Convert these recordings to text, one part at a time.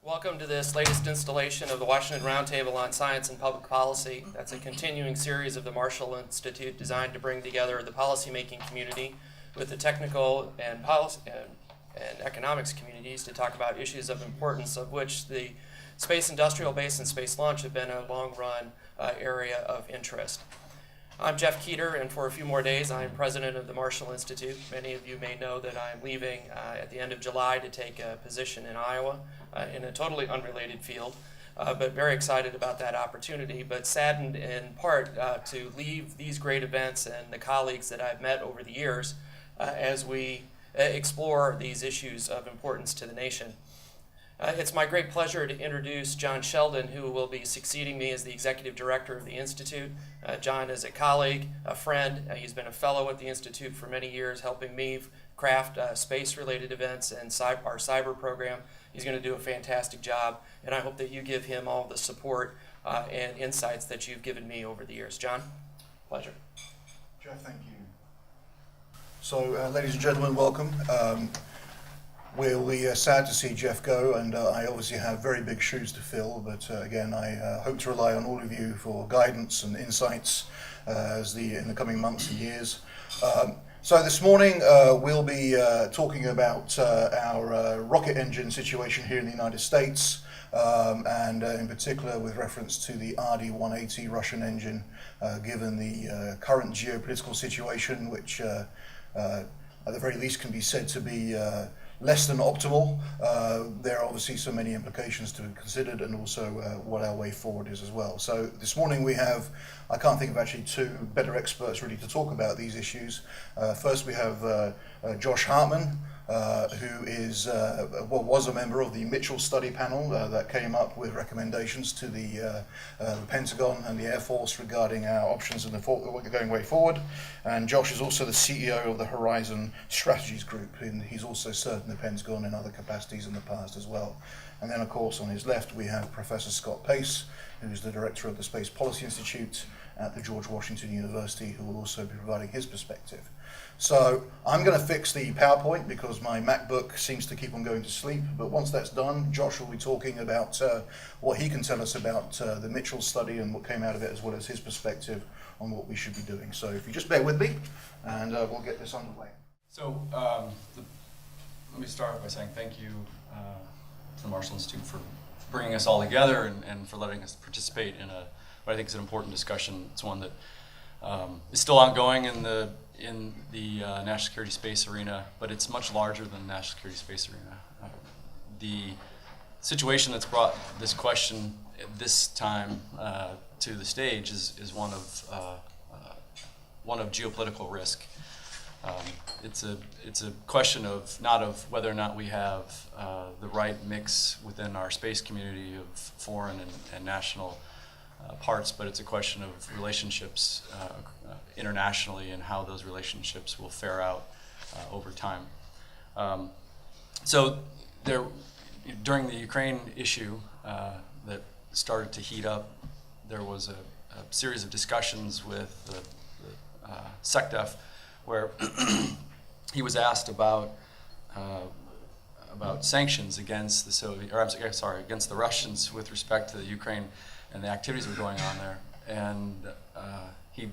Welcome to this latest installation of the Washington Roundtable on Science and Public Policy. That's a continuing series of the Marshall Institute designed to bring together the policymaking community with the technical and policy and economics communities to talk about issues of importance, of which the space industrial base and space launch have been a long-run area of interest. I'm Jeff Keeter, and for a few more days I'm president of the Marshall Institute. Many of you may know that I'm leaving at the end of July to take a position in Iowa in a totally unrelated field, but very excited about that opportunity, but saddened in part to leave these great events and the colleagues that I've met over the years as we explore these issues of importance to the nation. It's my great pleasure to introduce John Sheldon, who will be succeeding me as the Executive Director of the Institute. John is a colleague, a friend. He's been a fellow at the Institute for many years, helping me craft space-related events and our cyber program. He's going to do a fantastic job, and I hope that you give him all the support and insights that you've given me over the years. John, pleasure. Jeff, thank you. So, ladies and gentlemen, welcome. We'll be sad to see Jeff go, and I obviously have very big shoes to fill, but again, I hope to rely on all of you for guidance and insights in the coming months and years. So this morning we'll be talking about our rocket engine situation here in the United States, and in particular with reference to the RD-180 Russian engine, given the current geopolitical situation, which at the very least can be said to be less than optimal. There are obviously so many implications to be considered, and also what our way forward is as well. So this morning we have, I can't think of actually two better experts really to talk about these issues. First we have Josh Hartman, who is was a member of the Mitchell study panel that came up with recommendations to the Pentagon and the Air Force regarding our options in the going way forward. And Josh is also the CEO of the Horizon Strategies Group, and he's also served in the Pentagon in other capacities in the past as well. And then of course on his left we have Professor Scott Pace, who's the director of the Space Policy Institute at the George Washington University, who will also be providing his perspective. So I'm going to fix the PowerPoint because my MacBook seems to keep on going to sleep, but once that's done, Josh will be talking about what he can tell us about the Mitchell study and what came out of it, as well as his perspective on what we should be doing. So if you just bear with me, and we'll get this underway. So let me start by saying thank you to the Marshall Institute for bringing us all together and for letting us participate in what I think is an important discussion. It's one that is still ongoing in the national security space arena, but it's much larger than the national security space arena. The situation that's brought this question this time to the stage is one of geopolitical risk. It's a question of not of whether or not we have the right mix within our space community of foreign and national parts, but it's a question of relationships internationally and how those relationships will fare out over time. So during the Ukraine issue that started to heat up, there was a series of discussions with the SecDef where he was asked about sanctions against against the Russians with respect to the Ukraine and the activities that were going on there. And he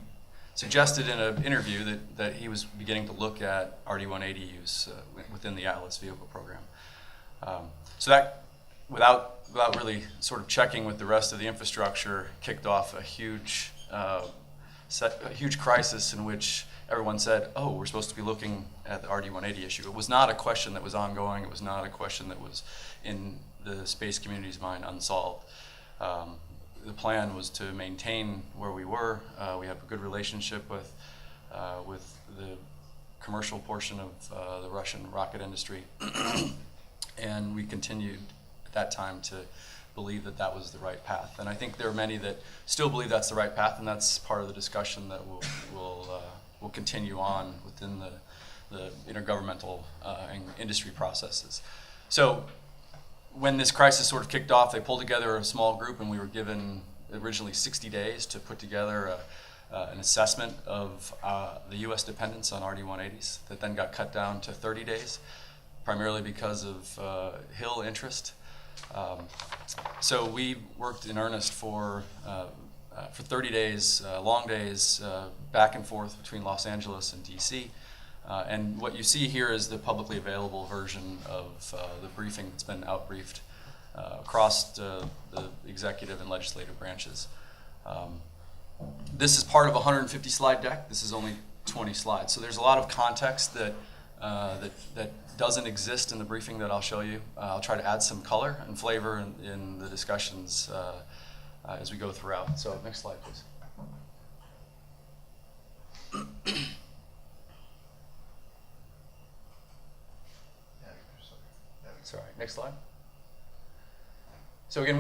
suggested in an interview that he was beginning to look at RD-180 use within the Atlas vehicle program. So that, without really sort of checking with the rest of the infrastructure, kicked off a huge crisis in which everyone said, oh, we're supposed to be looking at the RD-180 issue. It was not a question that was ongoing. It was not a question that was in the space community's mind unsolved. The plan was to maintain where we were. We have a good relationship with the commercial portion of the Russian rocket industry, and we continued at that time to believe that that was the right path. And I think there are many that still believe that's the right path, and that's part of the discussion that will continue on within the intergovernmental and industry processes. So when this crisis sort of kicked off, they pulled together a small group, and we were given originally 60 days to put together an assessment of the U.S. dependence on RD-180s that then got cut down to 30 days, primarily because of Hill interest. So we worked in earnest for 30 days, long days, back and forth between Los Angeles and DC. And what you see here is the publicly available version of the briefing that's been outbriefed across the executive and legislative branches. This is part of a 150 slide deck. This is only 20 slides. So there's a lot of context that doesn't exist in the briefing that I'll show you. I'll try to add some color and flavor in the discussions as we go throughout. So next slide, please. Sorry, next slide. So again,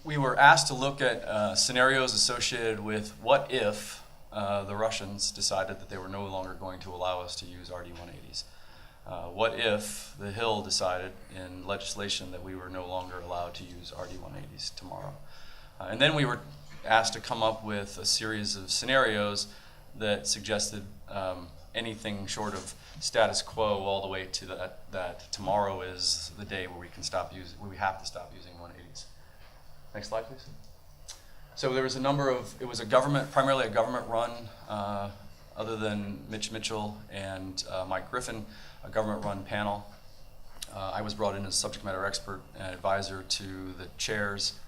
we were asked to look at scenarios associated with what if the Russians decided that they were no longer going to allow us to use RD-180s. What if the Hill decided in legislation that we were no longer allowed to use RD-180s tomorrow? And then we were asked to come up with a series of scenarios that suggested anything short of status quo all the way to that tomorrow is the day where we can stop using, where we have to stop using 180s. Next slide, please. So there was a number of, it was a government, primarily a government run, other than Mitch Mitchell and Mike Griffin, a government run panel. I was brought in as subject matter expert and advisor to the chairs.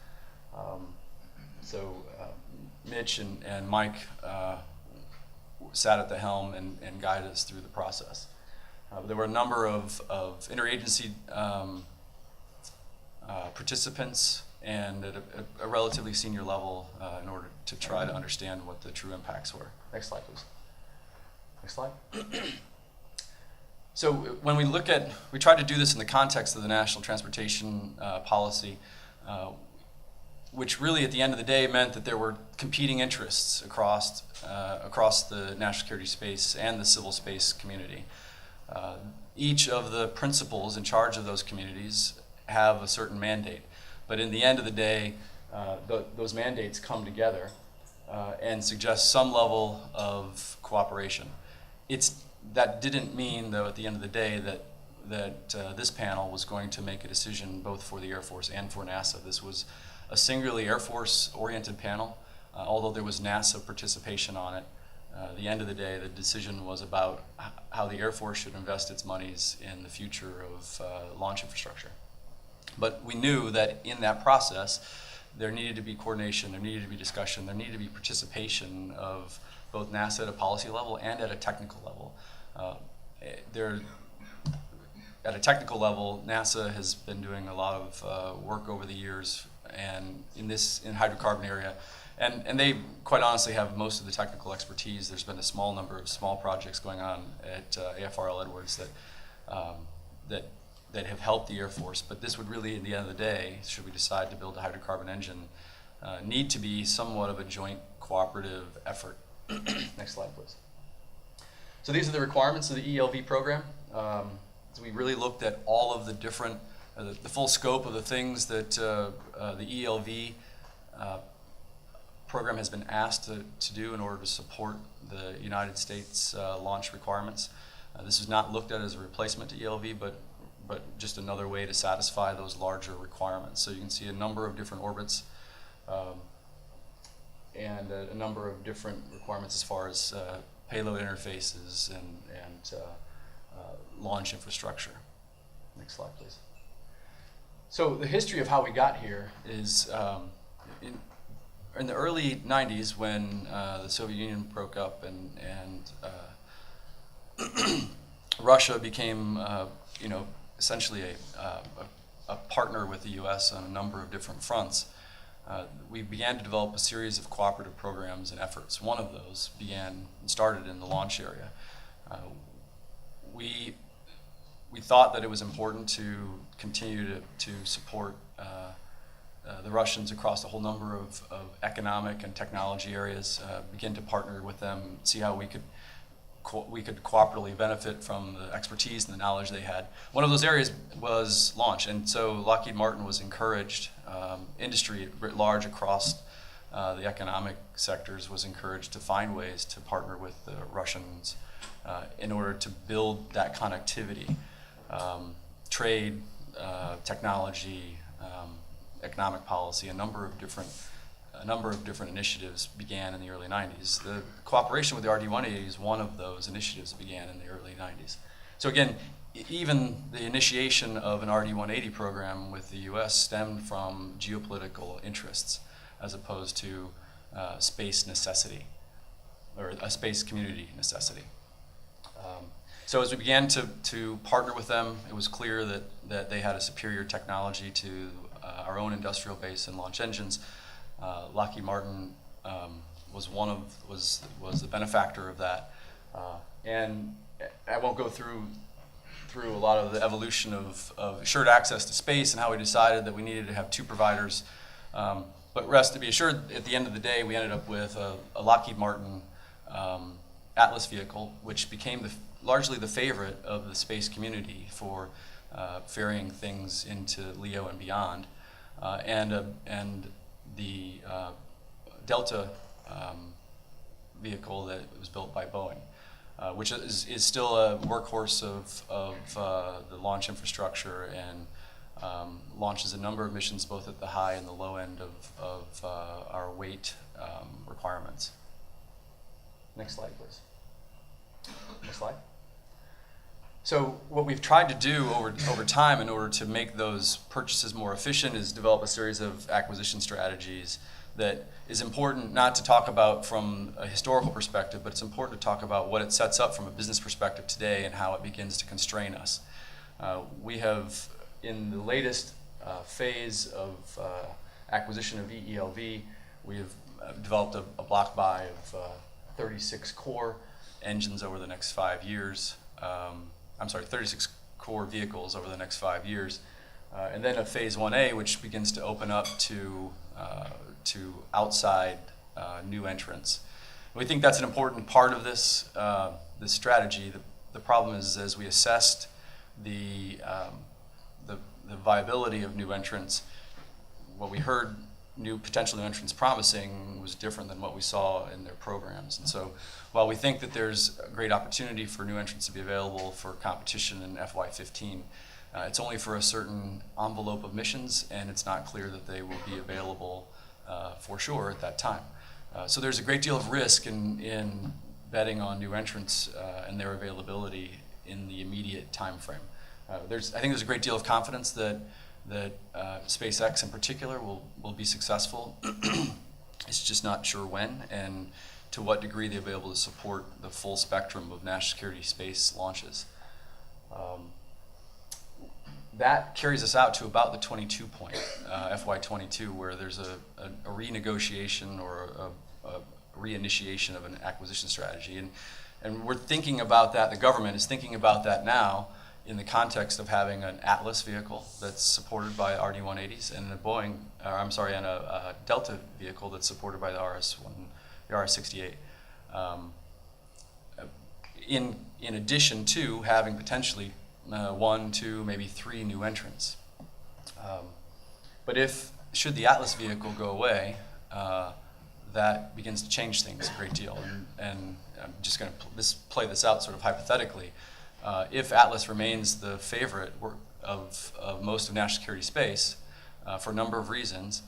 Mitch and Mike sat at the helm and guided us through the process. There were a number of interagency participants and at a relatively senior level in order to try to understand what the true impacts were. Next slide, please. Next slide. So when we tried to do this in the context of the national transportation policy, which really at the end of the day meant that there were competing interests across the national security space and the civil space community. Each of the principals in charge of those communities have a certain mandate, but in the end of the day, those mandates come together and suggest some level of cooperation. That didn't mean, though, at the end of the day that this panel was going to make a decision both for the Air Force and for NASA. This was a singularly Air Force-oriented panel, although there was NASA participation on it. At the end of the day, the decision was about how the Air Force should invest its monies in the future of launch infrastructure. But we knew that in that process, there needed to be coordination, there needed to be discussion, there needed to be participation of both NASA at a policy level and at a technical level. At a technical level, NASA has been doing a lot of work over the years and in hydrocarbon area. And they quite honestly have most of the technical expertise. There's been a small number of small projects going on at AFRL Edwards that have helped the Air Force. But this would really, at the end of the day, should we decide to build a hydrocarbon engine, need to be somewhat of a joint cooperative effort. Next slide, please. So these are the requirements of the ELV program. So we really looked at all of the different, the full scope of the things that the ELV program has been asked to do in order to support the United States launch requirements. This is not looked at as a replacement to ELV, but just another way to satisfy those larger requirements. So you can see a number of different orbits and a number of different requirements as far as payload interfaces and launch infrastructure. Next slide, please. So the history of how we got here is in the early 90s when the Soviet Union broke up and Russia became essentially a partner with the U.S. on a number of different fronts. We began to develop a series of cooperative programs and efforts. One of those started in the launch area. We thought that it was important to continue to support the Russians across a whole number of economic and technology areas, begin to partner with them, see how we could cooperatively benefit from the expertise and the knowledge they had. One of those areas was launch, and so Lockheed Martin was encouraged, industry writ large across the economic sectors was encouraged to find ways to partner with the Russians in order to build that connectivity, trade, technology, economic policy, a number of different initiatives began in the early 90s. The cooperation with the RD-180 is one of those initiatives that began in the early 90s. So again, even the initiation of an RD-180 program with the U.S. stemmed from geopolitical interests as opposed to space necessity, or a space community necessity. So as we began to partner with them, it was clear that they had a superior technology to our own industrial base and launch engines. Lockheed Martin was the benefactor of that, and I won't go through a lot of the evolution of assured access to space and how we decided that we needed to have two providers. But rest to be assured, at the end of the day, we ended up with a Lockheed Martin Atlas vehicle, which became largely the favorite of the space community for ferrying things into LEO and beyond, and the Delta vehicle that was built by Boeing, which is still a workhorse of the launch infrastructure and launches a number of missions both at the high and the low end of our weight requirements. Next slide, please. Next slide. So what we've tried to do over time in order to make those purchases more efficient is develop a series of acquisition strategies that is important not to talk about from a historical perspective, but it's important to talk about what it sets up from a business perspective today and how it begins to constrain us. We have, in the latest phase of acquisition of EELV, we have developed a block buy of 36 core engines over the next 5 years. 36 core vehicles over the next 5 years. And then a phase 1A, which begins to open up to outside new entrants. We think that's an important part of this strategy. The problem is, as we assessed the viability of new entrants, what we heard potential new entrants promising was different than what we saw in their programs. And so while we think that there's a great opportunity for new entrants to be available for competition in FY15, it's only for a certain envelope of missions, and it's not clear that they will be available for sure at that time. So there's a great deal of risk in betting on new entrants and their availability in the immediate time frame. I think there's a great deal of confidence that SpaceX in particular will be successful. It's just not sure when and to what degree they'll be able to support the full spectrum of national security space launches. That carries us out to about the 22 point, FY22, where there's a renegotiation or a reinitiation of an acquisition strategy. And we're thinking about that, the government is thinking about that now in the context of having an Atlas vehicle that's supported by RD-180s and a Delta vehicle that's supported by the RS-68. In addition to having potentially 1, 2, maybe 3 new entrants. But should the Atlas vehicle go away, that begins to change things a great deal. And I'm just going to play this out sort of hypothetically. If Atlas remains the favorite of most of national security space for a number of reasons,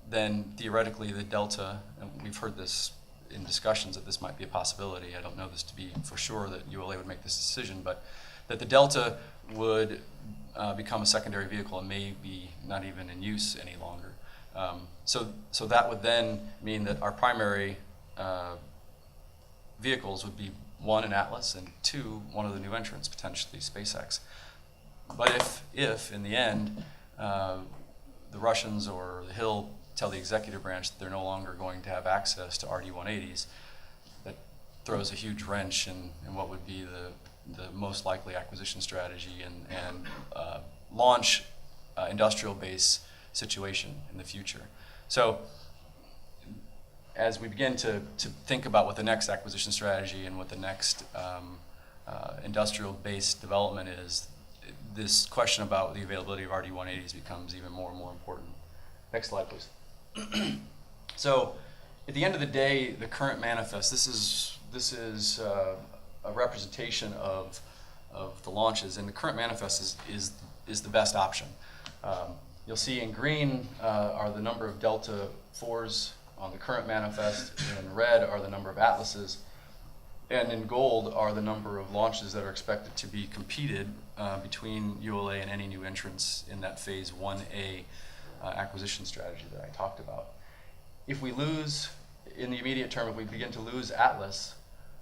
then theoretically the Delta, and we've heard this in discussions that this might be a possibility. I don't know this to be for sure that ULA would make this decision, but that the Delta would become a secondary vehicle and may be not even in use any longer. So that would then mean that our primary vehicles would be 1, an Atlas, and 2, one of the new entrants, potentially SpaceX. But if in the end, the Russians or the Hill tell the executive branch that they're no longer going to have access to RD-180s, that throws a huge wrench in what would be the most likely acquisition strategy and launch industrial base situation in the future. So as we begin to think about what the next acquisition strategy and what the next industrial base development is, this question about the availability of RD-180s becomes even more and more important. Next slide, please. So at the end of the day, the current manifest, this is a representation of the launches, and the current manifest is the best option. You'll see in green are the number of Delta 4s on the current manifest, in red are the number of Atlases, and in gold are the number of launches that are expected to be competed between ULA and any new entrants in that phase 1A acquisition strategy that I talked about. If we lose, in the immediate term, if we begin to lose Atlas,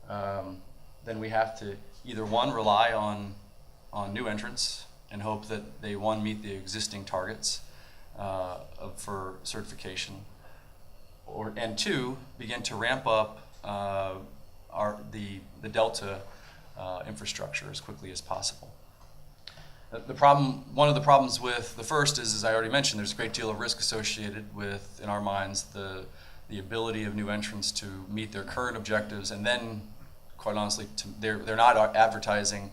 then we have to either one, rely on new entrants and hope that they, one, meet the existing targets for certification, and two, begin to ramp up the Delta infrastructure as quickly as possible. One of the problems with the first is, as I already mentioned, there's a great deal of risk associated with, in our minds, the ability of new entrants to meet their current objectives, and then, quite honestly, they're not advertising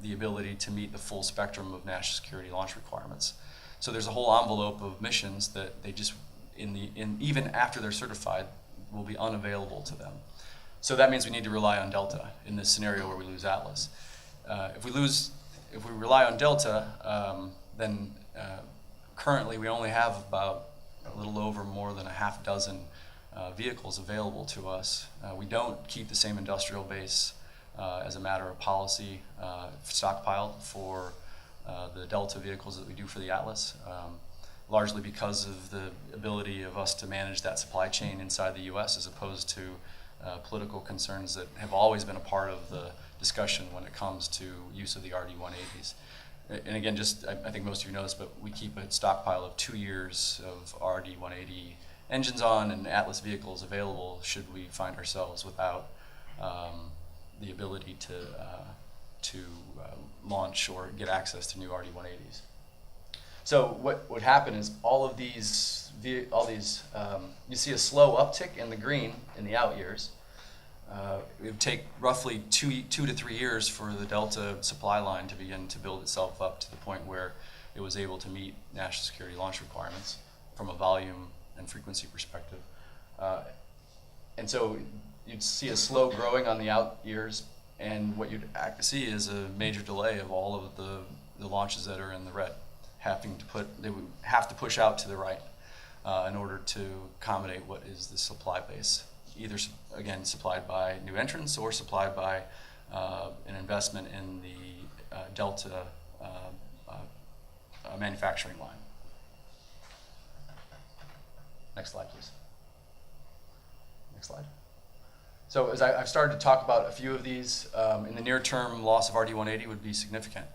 the ability to meet the full spectrum of national security launch requirements. So there's a whole envelope of missions that they just, even after they're certified, will be unavailable to them. So that means we need to rely on Delta in this scenario where we lose Atlas. If we rely on Delta, then currently we only have about a little over more than a half dozen vehicles available to us. We don't keep the same industrial base as a matter of policy stockpiled for the Delta vehicles that we do for the Atlas, largely because of the ability of us to manage that supply chain inside the U.S. as opposed to political concerns that have always been a part of the discussion when it comes to use of the RD-180s. And again, I think most of you know this, but we keep a stockpile of 2 years of RD-180 engines on and Atlas vehicles available should we find ourselves without the ability to launch or get access to new RD-180s. So what would happen is all these, you see a slow uptick in the green in the out years. It would take roughly two to 3 years for the Delta supply line to begin to build itself up to the point where it was able to meet national security launch requirements from a volume and frequency perspective. And so you'd see a slow growing on the out years, and what you'd see is a major delay of all of the launches that are in the red. They would have to push out to the right in order to accommodate what is the supply base, either again supplied by new entrants or supplied by an investment in the Delta manufacturing line. Next slide, please. Next slide. So as I've started to talk about a few of these, in the near term, loss of RD-180 would be significant.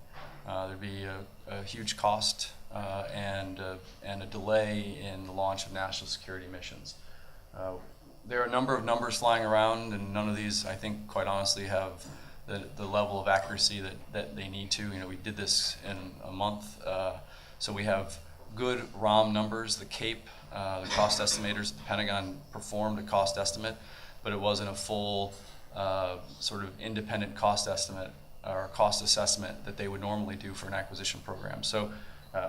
There'd be a huge cost and a delay in the launch of national security missions. There are a number of numbers flying around, and none of these, I think, quite honestly, have the level of accuracy that they need to. You know, we did this in a month, so we have good ROM numbers. The CAPE, the cost estimators at the Pentagon performed a cost estimate, but it wasn't a full sort of independent cost estimate or cost assessment that they would normally do for an acquisition program. So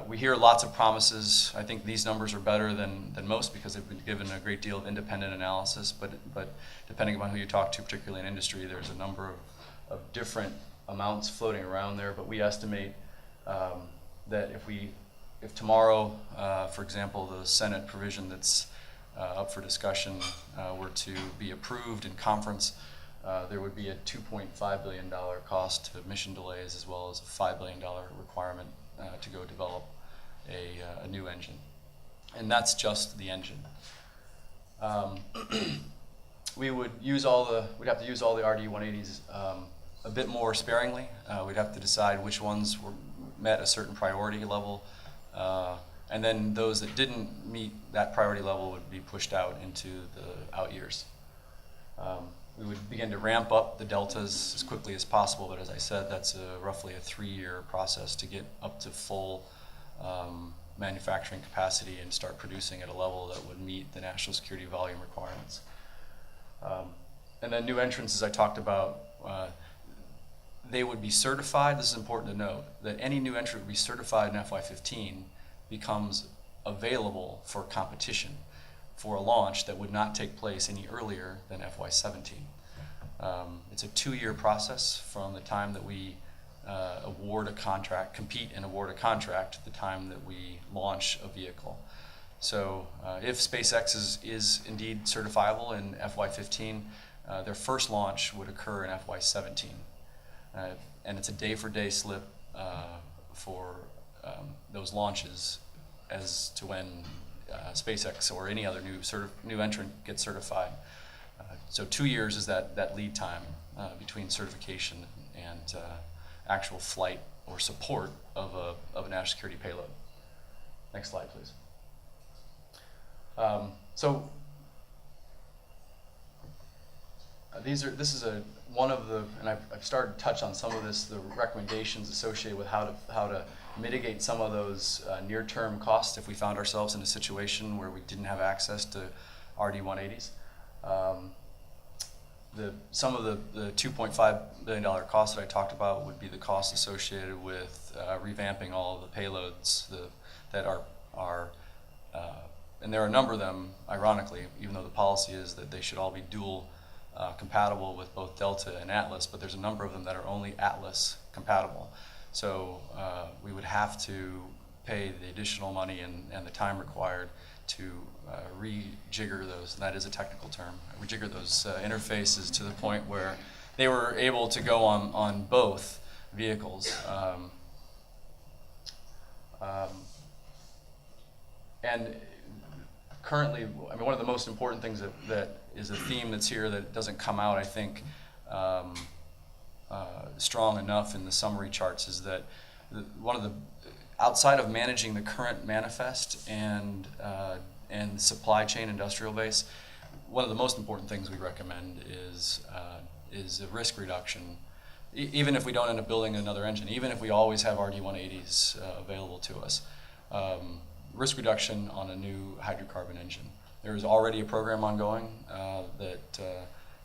we hear lots of promises. I think these numbers are better than most because they've been given a great deal of independent analysis, but depending upon who you talk to, particularly in industry, there's a number of different amounts floating around there. But we estimate that if tomorrow, for example, the Senate provision that's up for discussion were to be approved in conference, there would be a $2.5 billion cost to mission delays, as well as a $5 billion requirement to go develop a new engine. And that's just the engine. We'd have to use all the RD-180s a bit more sparingly. We'd have to decide which ones were met a certain priority level, and then those that didn't meet that priority level would be pushed out into the out years. We would begin to ramp up the Deltas as quickly as possible, but as I said, that's roughly a 3-year process to get up to full manufacturing capacity and start producing at a level that would meet the national security volume requirements. And then new entrants, as I talked about, they would be certified. This is important to note, that any new entrant would be certified in FY15 becomes available for competition for a launch that would not take place any earlier than FY17. It's a 2-year process from the time that we compete and award a contract at the time that we launch a vehicle. So if SpaceX is indeed certifiable in FY15, their first launch would occur in FY17. And it's a day-for-day slip for those launches as to when SpaceX or any other new entrant gets certified. So 2 years is that lead time between certification and actual flight or support of a national security payload. Next slide, please. This is one of the, and I've started to touch on some of this, the recommendations associated with how to mitigate some of those near-term costs if we found ourselves in a situation where we didn't have access to RD-180s. Some of the $2.5 billion costs that I talked about would be the costs associated with revamping all of the payloads that are and there are a number of them, ironically, even though the policy is that they should all be dual compatible with both Delta and Atlas, but there's a number of them that are only Atlas compatible. So we would have to pay the additional money and the time required to rejigger those, and that is a technical term, rejigger those interfaces to the point where they were able to go on both vehicles. And currently, I mean, one of the most important things that is a theme that's here that doesn't come out, I think, strong enough in the summary charts is that outside of managing the current manifest and supply chain industrial base, one of the most important things we recommend is a risk reduction. Even if we don't end up building another engine, even if we always have RD-180s available to us, risk reduction on a new hydrocarbon engine. There is already a program ongoing that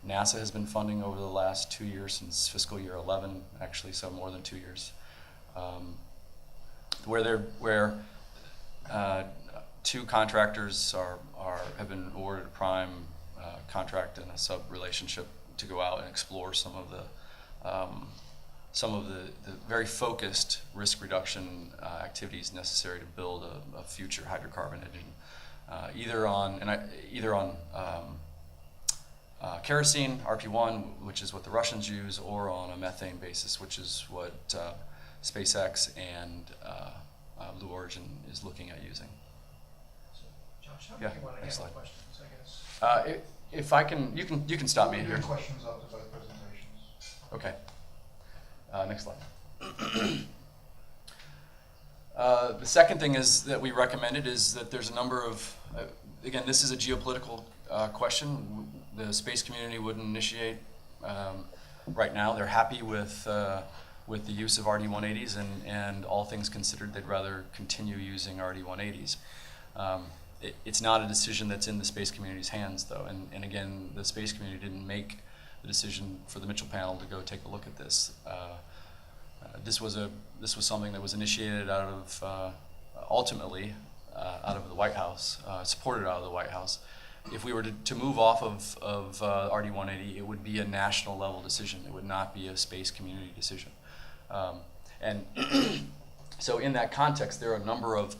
NASA has been funding over the last 2 years, since fiscal year 11, actually, so more than 2 years, where two contractors have been awarded a prime contract and a sub relationship to go out and explore some of the very focused risk reduction activities necessary to build a future hydrocarbon engine, either on kerosene, RP1, which is what the Russians use, or on a methane basis, which is what SpaceX and Blue Origin is looking at using. Josh, how Yeah, do you want to next handle slide. questions, I guess? If I can, you can stop me We'll here. do questions after both presentations. Okay. Next slide. The second thing that we recommended is that there's a number of, again, this is a geopolitical question. The space community wouldn't initiate right now. They're happy with the use of RD-180s, and all things considered, they'd rather continue using RD-180s. It's not a decision that's in the space community's hands, though, and again, the space community didn't make the decision for the Mitchell panel to go take a look at this. This was something that was initiated ultimately out of the White House, supported out of the White House. If we were to move off of RD-180, it would be a national level decision. It would not be a space community decision. And so in that context, there are a number of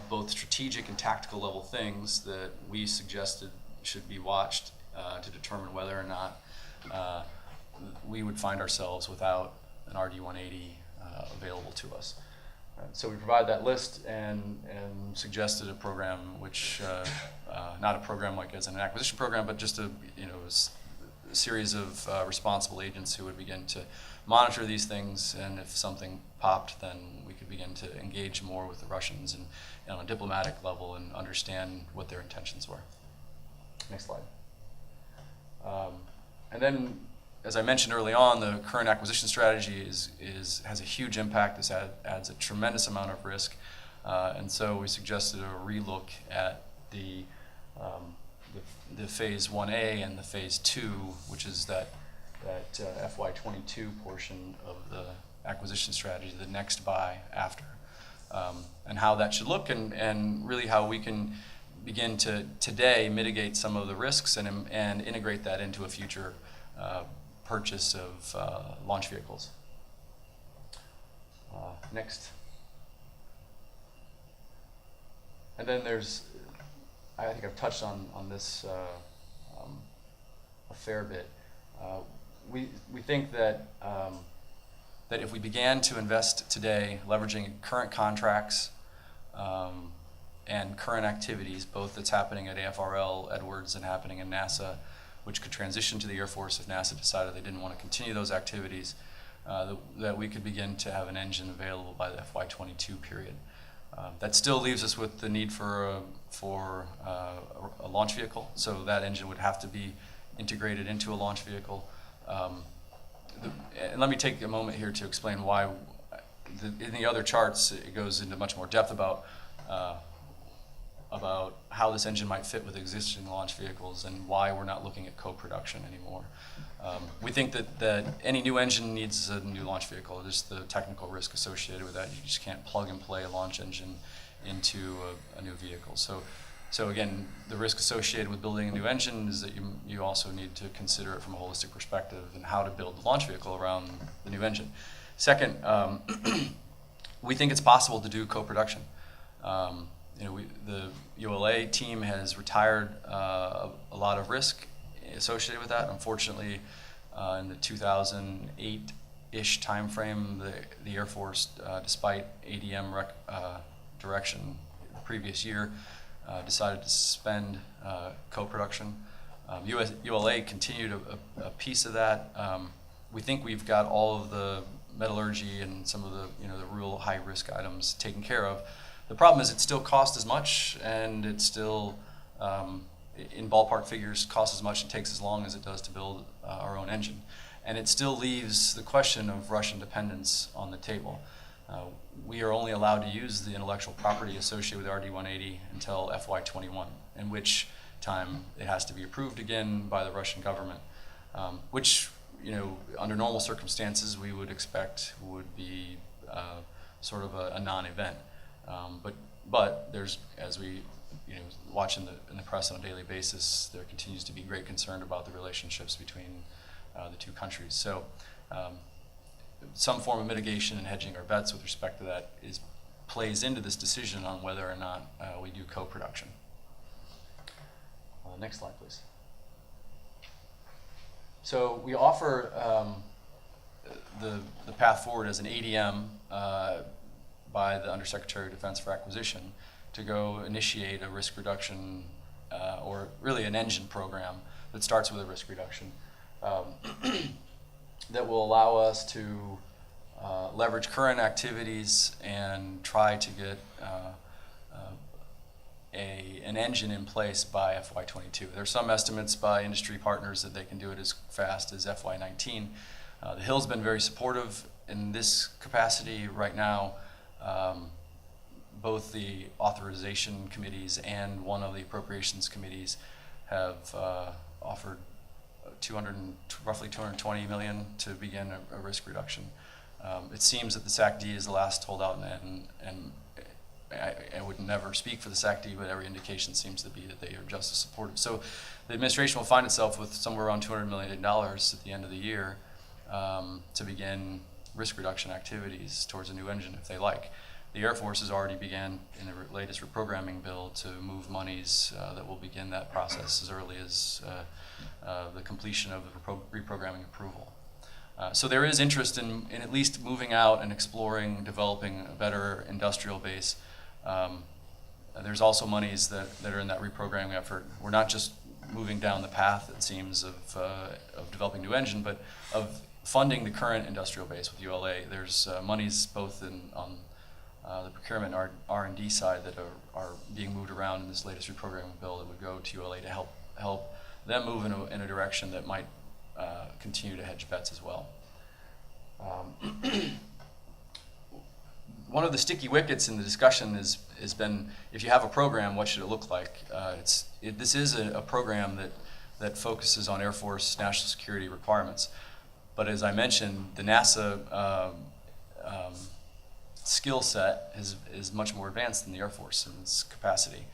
both strategic and tactical level things that we suggested should be watched to determine whether or not we would find ourselves without an RD-180 available to us. So we provide that list and suggested a program which, not a program like as an acquisition program, but just a series of responsible agents who would begin to monitor these things, and if something popped, then we could begin to engage more with the Russians and on a diplomatic level and understand what their intentions were. Next slide. And then, as I mentioned early on, the current acquisition strategy has a huge impact. This adds a tremendous amount of risk, and so we suggested a relook at the phase 1A and the phase 2, which is that FY22 portion of the acquisition strategy, the next buy after, and how that should look, and really how we can begin to today mitigate some of the risks and integrate that into a future purchase of launch vehicles. Next. And then there's, I think I've touched on this a fair bit. We think that that if we began to invest today, leveraging current contracts and current activities, both that's happening at AFRL, Edwards, and happening in NASA, which could transition to the Air Force if NASA decided they didn't want to continue those activities, that we could begin to have an engine available by the FY22 period. That still leaves us with the need for a launch vehicle, so that engine would have to be integrated into a launch vehicle. And let me take a moment here to explain why. In the other charts, it goes into much more depth about how this engine might fit with existing launch vehicles and why we're not looking at co-production anymore. We think that any new engine needs a new launch vehicle. There's the technical risk associated with that. You just can't plug and play a launch engine into a new vehicle. So again, the risk associated with building a new engine is that you also need to consider it from a holistic perspective and how to build the launch vehicle around the new engine. Second, we think it's possible to do co-production. The ULA team has retired a lot of risk associated with that. Unfortunately, in the 2008-ish timeframe, the Air Force, despite ADM direction the previous year, decided to suspend co-production. ULA continued a piece of that. We think we've got all of the metallurgy and some of the the real high risk items taken care of. The problem is it still costs as much, and it still, in ballpark figures, costs as much and takes as long as it does to build our own engine. And it still leaves the question of Russian dependence on the table. We are only allowed to use the intellectual property associated with RD-180 until FY21, in which time it has to be approved again by the Russian government, which, under normal circumstances, we would expect would be sort of a non-event. But there's, as we watch in the press on a daily basis, there continues to be great concern about the relationships between the two countries. So some form of mitigation and hedging our bets with respect to that plays into this decision on whether or not we do co-production. Next slide, please. So we offer the path forward as an ADM by the Undersecretary of Defense for Acquisition to go initiate a risk reduction or really an engine program that starts with a risk reduction that will allow us to leverage current activities and try to get an engine in place by FY22. There are some estimates by industry partners that they can do it as fast as FY19. The Hill's been very supportive in this capacity right now. Both the authorization committees and one of the appropriations committees have offered roughly $220 million to begin a risk reduction. It seems that the SAC-D is the last holdout, and I would never speak for the SAC-D, but every indication seems to be that they are just as supportive. So the administration will find itself with somewhere around $200 million at the end of the year to begin risk reduction activities towards a new engine if they like. The Air Force has already began in the latest reprogramming bill to move monies that will begin that process as early as the completion of the reprogramming approval. So there is interest in at least moving out and exploring, developing a better industrial base. There's also monies that are in that reprogramming effort. We're not just moving down the path, it seems, of developing new engine, but of funding the current industrial base with ULA. There's monies both on the procurement and R&D side that are being moved around in this latest reprogramming bill that would go to ULA to help them move in a direction that might continue to hedge bets as well. One of the sticky wickets in the discussion has been, if you have a program, what should it look like? This is a program that focuses on Air Force national security requirements. But as I mentioned, the NASA skill set is much more advanced than the Air Force in its capacity.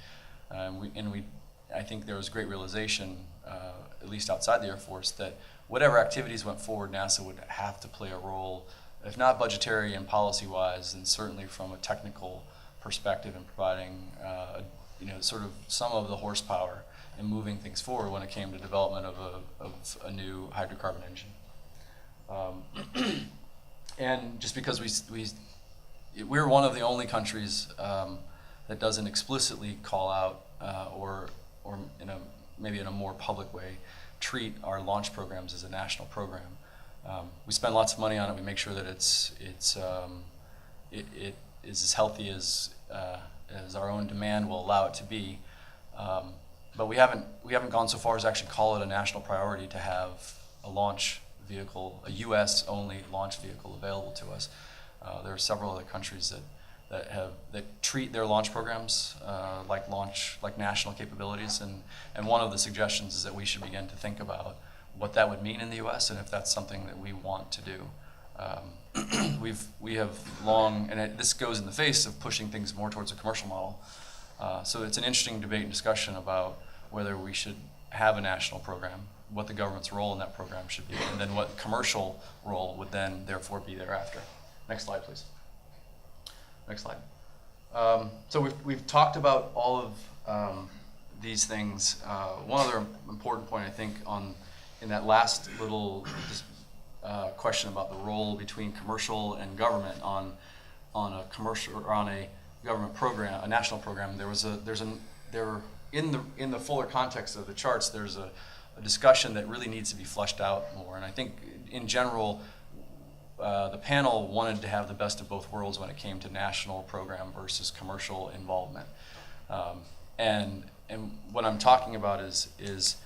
I think there was great realization, at least outside the Air Force, that whatever activities went forward, NASA would have to play a role if not budgetary and policy-wise, then certainly from a technical perspective in providing, sort of some of the horsepower in moving things forward when it came to development of a new hydrocarbon engine. And just because we're one of the only countries that doesn't explicitly call out or maybe in a more public way treat our launch programs as a national program. We spend lots of money on it. We make sure that it is as healthy as our own demand will allow it to be. But we haven't gone so far as actually call it a national priority to have a launch vehicle, a U.S. only launch vehicle available to us. There are several other countries that treat their launch programs like national capabilities, and one of the suggestions is that we should begin to think about what that would mean in the U.S. and if that's something that we want to do. We have long, and this goes in the face of pushing things more towards a commercial model. So it's an interesting debate and discussion about whether we should have a national program, what the government's role in that program should be, and then what commercial role would then therefore be thereafter. Next slide, please. Next slide. So we've talked about all of these things. One other important point, I think, in that last little question about the role between commercial and government on a commercial or on a government program, a national program. In the fuller context of the charts, there's a discussion that really needs to be fleshed out more. And I think in general, the panel wanted to have the best of both worlds when it came to national program versus commercial involvement. And what I'm talking about is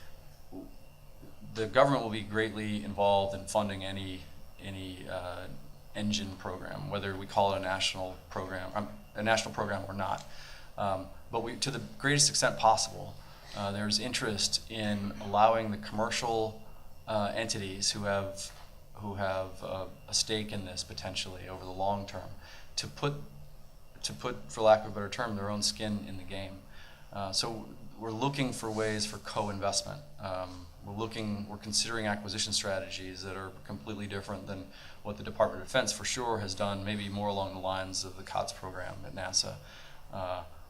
the government will be greatly involved in funding any engine program, whether we call it a national program or not. But to the greatest extent possible, there's interest in allowing the commercial entities who have a stake in this potentially over the long term to put, for lack of a better term, their own skin in the game. So we're looking for ways for co-investment. We're considering acquisition strategies that are completely different than what the Department of Defense for sure has done, maybe more along the lines of the COTS program at NASA,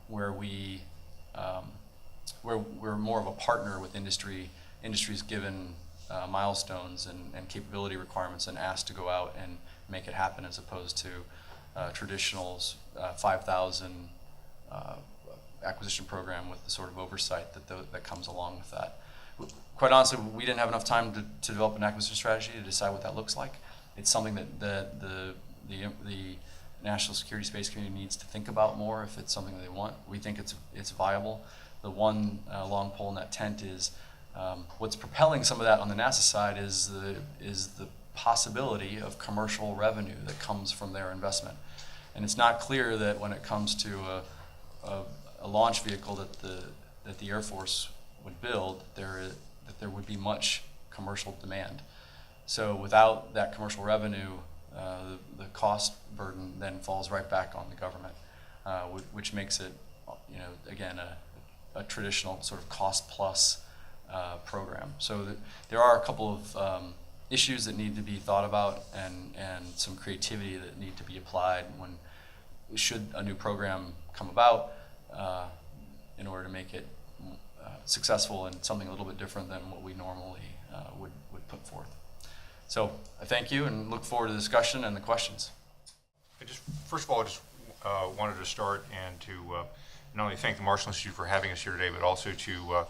where we're more of a partner with industry. Industry's given milestones and capability requirements and asked to go out and make it happen, as opposed to traditional 5,000 acquisition program with the sort of oversight that comes along with that. Quite honestly, we didn't have enough time to develop an acquisition strategy to decide what that looks like. It's something that the national security space community needs to think about more if it's something that they want. We think it's viable. The one long pole in that tent is what's propelling some of that on the NASA side is the possibility of commercial revenue that comes from their investment. And it's not clear that when it comes to a launch vehicle that the Air Force would build, that there would be much commercial demand. So without that commercial revenue, the cost burden then falls right back on the government, which makes it, again, a traditional sort of cost plus program. So there are a couple of issues that need to be thought about and some creativity that need to be applied should a new program come about in order to make it successful and something a little bit different than what we normally would put forth. So I thank you and look forward to the discussion and the questions. First of all, I just wanted to start and to not only thank the Marshall Institute for having us here today, but also to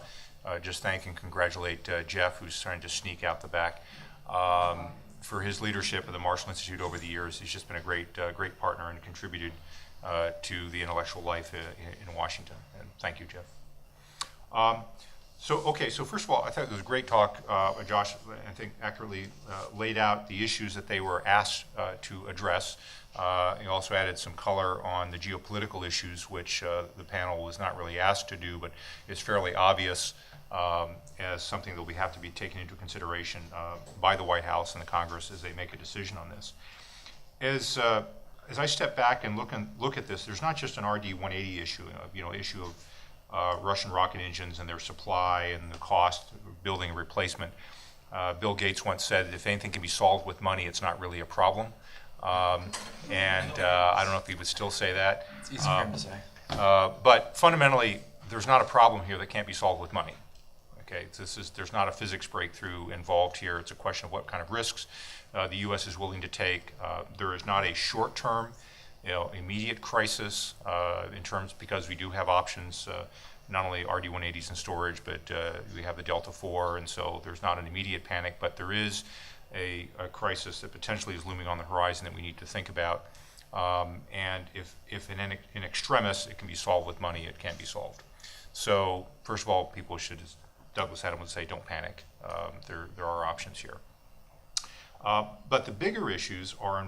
just thank and congratulate Jeff, who's trying to sneak out the back, for his leadership of the Marshall Institute over the years. He's just been a great partner and contributed to the intellectual life in Washington. And thank you, Jeff. So first of all, I thought it was a great talk. Josh, I think, accurately laid out the issues that they were asked to address. He also added some color on the geopolitical issues, which the panel was not really asked to do, but it's fairly obvious as something that we have to be taken into consideration by the White House and the Congress as they make a decision on this. As I step back and look at this, there's not just an RD-180 issue, issue of Russian rocket engines and their supply and the cost of building a replacement. Bill Gates once said that if anything can be solved with money, it's not really a problem. I don't know if he would still say that. It's easy for him to say. But fundamentally, there's not a problem here that can't be solved with money. Okay, there's not a physics breakthrough involved here. It's a question of what kind of risks the U.S. is willing to take. There is not a short-term, immediate crisis in terms, because we do have options, not only RD-180s in storage, but we have the Delta IV, and so there's not an immediate panic, but there is a crisis that potentially is looming on the horizon that we need to think about. And if in extremis it can be solved with money, it can be solved. So first of all, people should, as Douglas Adam would say, don't panic. There are options here. But the bigger issues are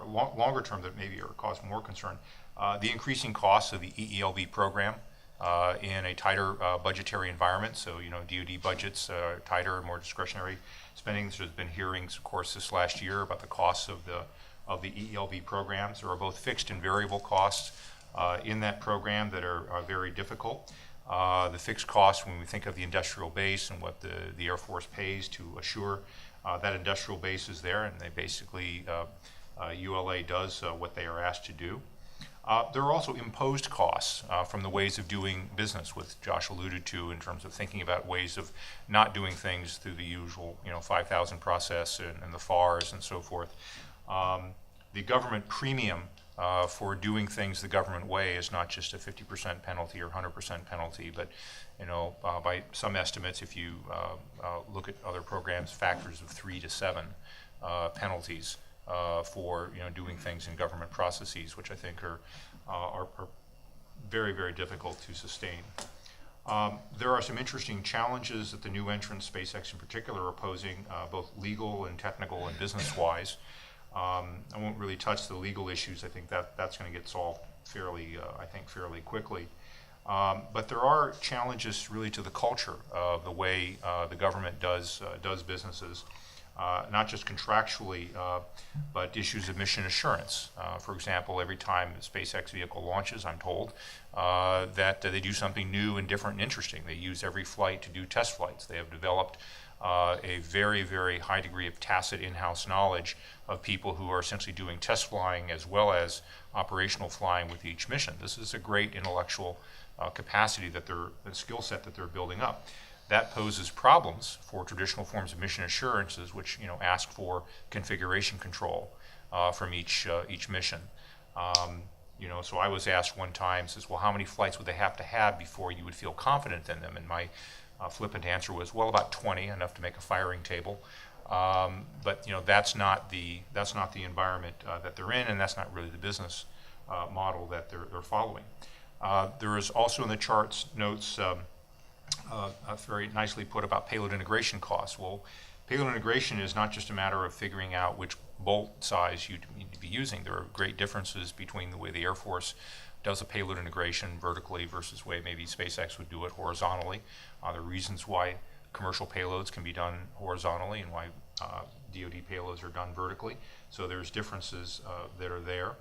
longer term that maybe are cause more concern. The increasing costs of the EELV program in a tighter budgetary environment. So, DoD budgets tighter and more discretionary spending. So there's been hearings, of course, this last year about the costs of the EELV programs. There are both fixed and variable costs in that program that are very difficult. The fixed costs, when we think of the industrial base and what the Air Force pays to assure that industrial base is there, and they basically, ULA does what they are asked to do. There are also imposed costs from the ways of doing business, which Josh alluded to in terms of thinking about ways of not doing things through the usual, 5,000 process and the FARs and so forth. The government premium for doing things the government way is not just a 50% penalty or 100% penalty, but by some estimates, if you look at other programs, factors of 3 to 7 penalties for doing things in government processes, which I think are very, very difficult to sustain. There are some interesting challenges that the new entrants, SpaceX in particular, are posing, both legal and technical and business-wise. I won't really touch the legal issues. I think that's going to get solved fairly quickly. But there are challenges really to the culture of the way the government does businesses, not just contractually, but issues of mission assurance. For example, every time a SpaceX vehicle launches, I'm told that they do something new and different and interesting. They use every flight to do test flights. They have developed a very, very high degree of tacit in-house knowledge of people who are essentially doing test flying as well as operational flying with each mission. This is a great intellectual capacity the skill set that they're building up. That poses problems for traditional forms of mission assurances, which ask for configuration control from each mission. So I was asked one time, says, well, how many flights would they have to have before you would feel confident in them? And my flippant answer was, well, about 20, enough to make a firing table. But that's not the environment that they're in, and that's not really the business model that they're following. There is also in the charts notes very nicely put about payload integration costs. Well, payload integration is not just a matter of figuring out which bolt size you need to be using. There are great differences between the way the Air Force does a payload integration vertically versus the way maybe SpaceX would do it horizontally. There are reasons why commercial payloads can be done horizontally and why DoD payloads are done vertically. So there's differences that are there.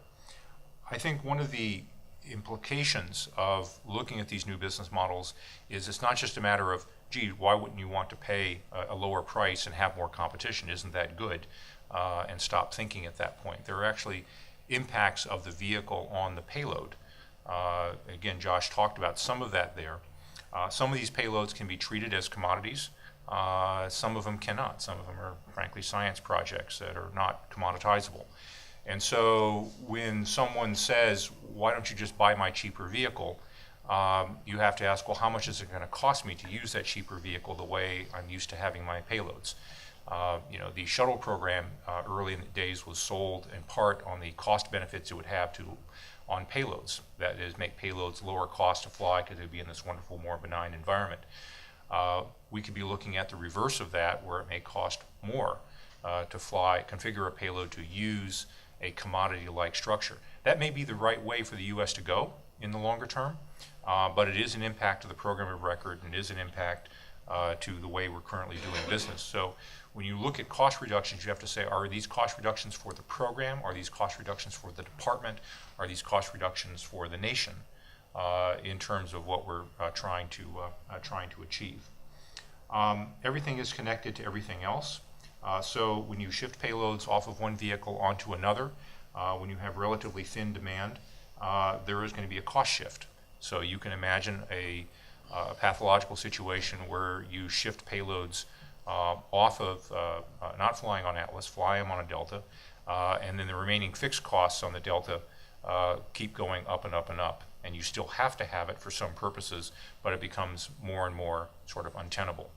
I think one of the implications of looking at these new business models is it's not just a matter of, gee, why wouldn't you want to pay a lower price and have more competition? Isn't that good? And stop thinking at that point. There are actually impacts of the vehicle on the payload. Again, Josh talked about some of that there. Some of these payloads can be treated as commodities. Some of them cannot. Some of them are, frankly, science projects that are not commoditizable. And so when someone says, why don't you just buy my cheaper vehicle, you have to ask, well, how much is it going to cost me to use that cheaper vehicle the way I'm used to having my payloads? The shuttle program early in the days was sold in part on the cost benefits it would have on payloads. That is, make payloads lower cost to fly because they'd be in this wonderful, more benign environment. We could be looking at the reverse of that, where it may cost more to configure a payload to use a commodity-like structure. That may be the right way for the U.S. to go in the longer term, but it is an impact to the program of record, and it is an impact to the way we're currently doing business. So when you look at cost reductions, you have to say, are these cost reductions for the program? Are these cost reductions for the department? Are these cost reductions for the nation in terms of what we're trying to achieve? Everything is connected to everything else. So when you shift payloads off of one vehicle onto another, when you have relatively thin demand, there is going to be a cost shift. So you can imagine a pathological situation where you shift payloads off of not flying on Atlas, fly them on a Delta, and then the remaining fixed costs on the Delta keep going up and up and up. And you still have to have it for some purposes, but it becomes more and more sort of untenable.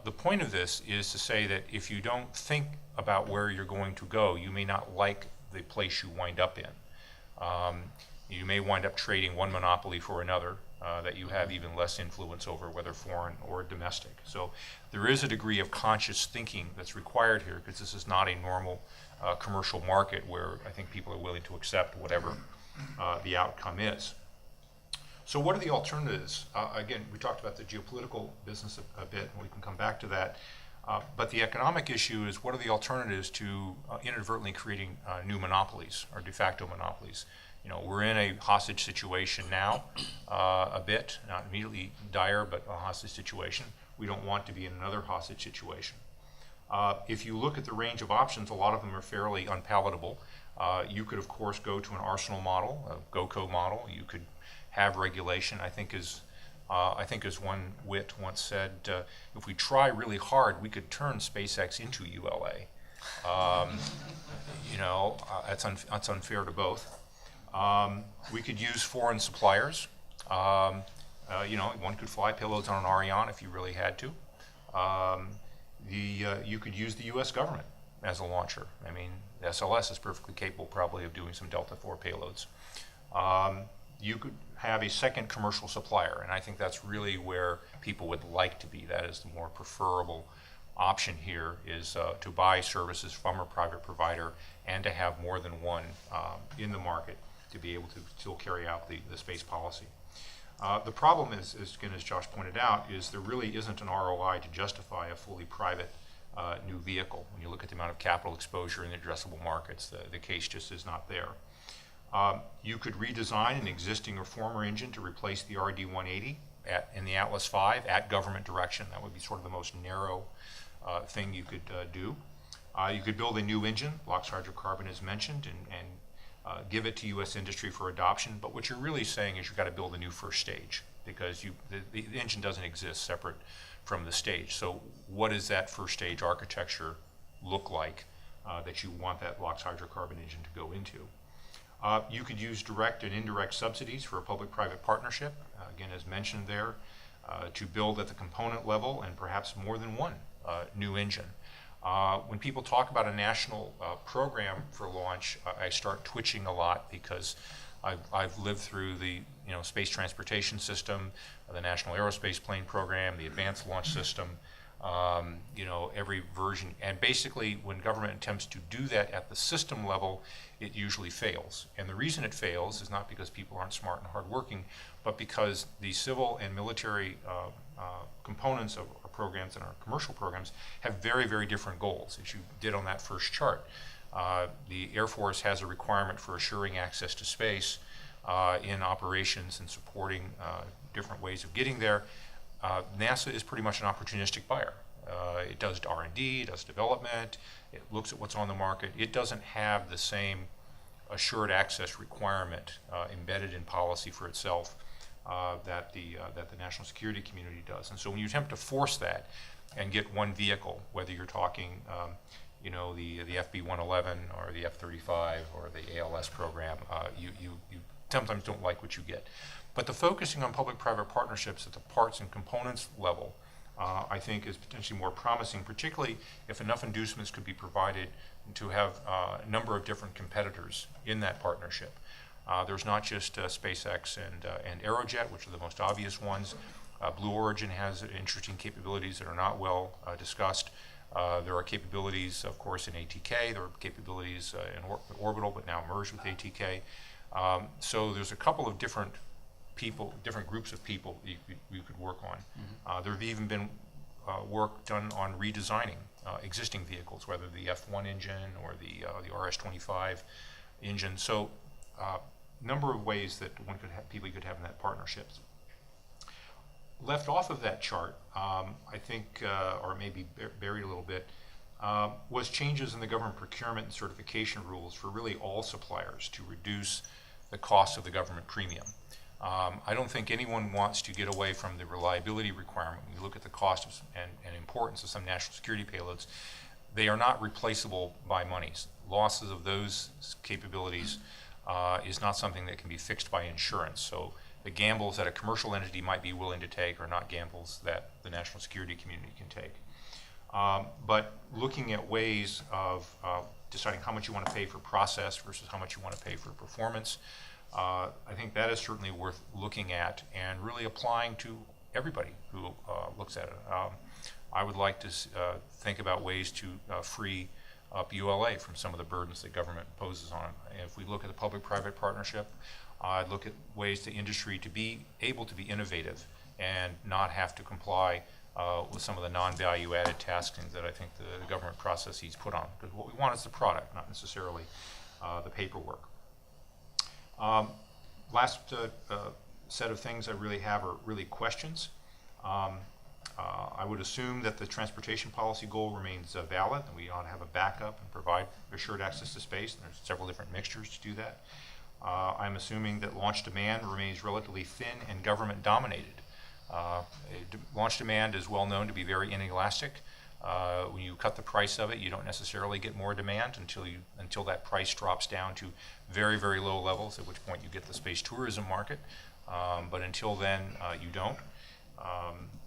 The point of this is to say that if you don't think about where you're going to go, you may not like the place you wind up in. You may wind up trading one monopoly for another that you have even less influence over, whether foreign or domestic. So there is a degree of conscious thinking that's required here, because this is not a normal commercial market where I think people are willing to accept whatever the outcome is. So what are the alternatives? Again, we talked about the geopolitical business a bit, and we can come back to that. But the economic issue is, what are the alternatives to inadvertently creating new monopolies or de facto monopolies? You know, we're in a hostage situation now, a bit, not immediately dire, but a hostage situation. We don't want to be in another hostage situation. If you look at the range of options, a lot of them are fairly unpalatable. You could, of course, go to an arsenal model, a GOCO model. You could have regulation. I think as one wit once said, if we try really hard, we could turn SpaceX into ULA. You know, that's unfair to both. We could use foreign suppliers. You know, one could fly payloads on an Ariane if you really had to. You could use the U.S. government as a launcher. I mean, SLS is perfectly capable probably of doing some Delta IV payloads. You could have a second commercial supplier, and I think that's really where people would like to be. That is the more preferable option here, is to buy services from a private provider and to have more than one in the market to be able to still carry out the space policy. The problem is, again, as Josh pointed out, is there really isn't an ROI to justify a fully private new vehicle. When you look at the amount of capital exposure in the addressable markets, the case just is not there. You could redesign an existing or former engine to replace the RD-180 in the Atlas V at government direction. That would be sort of the most narrow thing you could do. You could build a new engine, LOX hydrocarbon as mentioned, and give it to U.S. industry for adoption. But what you're really saying is you've got to build a new first stage, because the engine doesn't exist separate from the stage. So what does that first stage architecture look like that you want that LOX hydrocarbon engine to go into? You could use direct and indirect subsidies for a public-private partnership, again, as mentioned there, to build at the component level and perhaps more than one new engine. When people talk about a national program for launch, I start twitching a lot, because I've lived through the Space Transportation System, the National Aerospace Plane Program, the Advanced Launch System, every version. And basically, when government attempts to do that at the system level, it usually fails. And the reason it fails is not because people aren't smart and hardworking, but because the civil and military components of our programs and our commercial programs have very, very different goals, as you did on that first chart. The Air Force has a requirement for assuring access to space in operations and supporting different ways of getting there. NASA is pretty much an opportunistic buyer. It does R&D, it does development, it looks at what's on the market. It doesn't have the same assured access requirement embedded in policy for itself that the national security community does. And so when you attempt to force that and get one vehicle, whether you're talking the FB-111 or the F-35 or the ALS program, you sometimes don't like what you get. But the focusing on public-private partnerships at the parts and components level, I think, is potentially more promising, particularly if enough inducements could be provided to have a number of different competitors in that partnership. There's not just SpaceX and Aerojet, which are the most obvious ones. Blue Origin has interesting capabilities that are not well discussed. There are capabilities, of course, in ATK. There are capabilities in Orbital, but now merged with ATK. So there's a couple of different groups of people you could work on. Mm-hmm. There have even been work done on redesigning existing vehicles, whether the F1 engine or the RS-25 engine. So number of ways that people could have in that partnerships. Left off of that chart, I think, or maybe buried a little bit, was changes in the government procurement and certification rules for really all suppliers to reduce the cost of the government premium. I don't think anyone wants to get away from the reliability requirement. When you look at the cost of, and importance of some national security payloads, they are not replaceable by monies. Losses of those capabilities is not something that can be fixed by insurance. So the gambles that a commercial entity might be willing to take are not gambles that the national security community can take. But looking at ways of deciding how much you want to pay for process versus how much you want to pay for performance, I think that is certainly worth looking at and really applying to everybody who looks at it. I would like to think about ways to free up ULA from some of the burdens that government imposes on it. If we look at the public-private partnership, I'd look at ways to industry to be able to be innovative and not have to comply with some of the non-value added tasking that I think the government processes put on. Because what we want is the product, not necessarily the paperwork. Last set of things I really have are really questions. I would assume that the transportation policy goal remains valid, and we ought to have a backup and provide assured access to space. And there's several different mixtures to do that. I'm assuming that launch demand remains relatively thin and government dominated. Launch demand is well known to be very inelastic. When you cut the price of it, you don't necessarily get more demand until that price drops down to very, very low levels, at which point you get the space tourism market. But until then, you don't.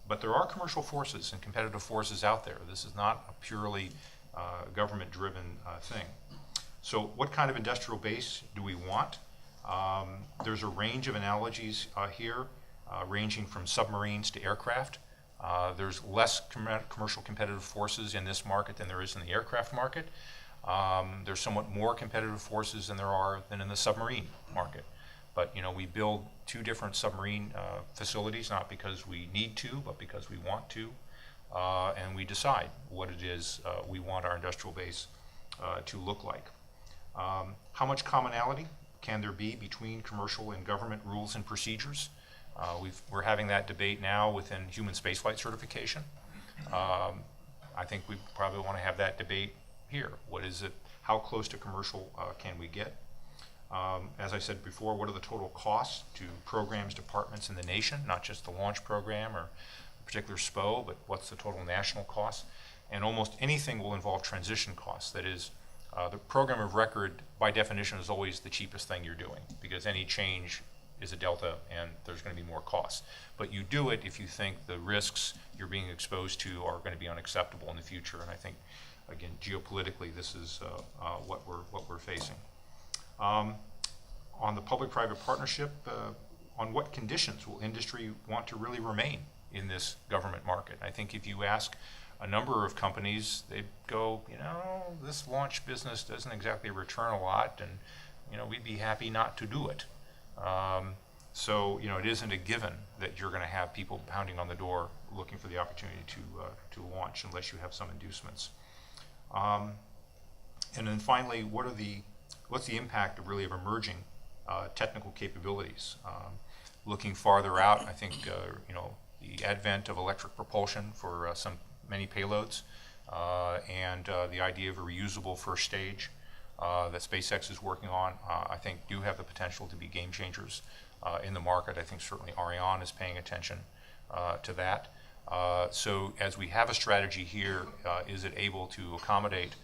But there are commercial forces and competitive forces out there. This is not a purely government-driven thing. So what kind of industrial base do we want? There's a range of analogies here, ranging from submarines to aircraft. There's less commercial competitive forces in this market than there is in the aircraft market. There's somewhat more competitive forces than there are in the submarine market. But we build two different submarine facilities, not because we need to, but because we want to, and we decide what it is we want our industrial base to look like. How much commonality can there be between commercial and government rules and procedures? We're having that debate now within human spaceflight certification. I think we probably want to have that debate here. What is it? How close to commercial can we get? As I said before, what are the total costs to programs, departments in the nation, not just the launch program or a particular SPO, but what's the total national cost? And almost anything will involve transition costs. That is, the program of record, by definition, is always the cheapest thing you're doing, because any change is a delta and there's going to be more costs. But you do it if you think the risks you're being exposed to are going to be unacceptable in the future. And I think, again, geopolitically, this is what we're facing. On the public-private partnership, on what conditions will industry want to really remain in this government market? I think if you ask a number of companies, they'd go, this launch business doesn't exactly return a lot, and we'd be happy not to do it. So it isn't a given that you're going to have people pounding on the door looking for the opportunity to launch unless you have some inducements. And then finally, what's the impact of emerging technical capabilities? Looking farther out, I think the advent of electric propulsion for many payloads, and the idea of a reusable first stage that SpaceX is working on, I think do have the potential to be game changers in the market. I think certainly Ariane is paying attention to that. So as we have a strategy here, is it able to accommodate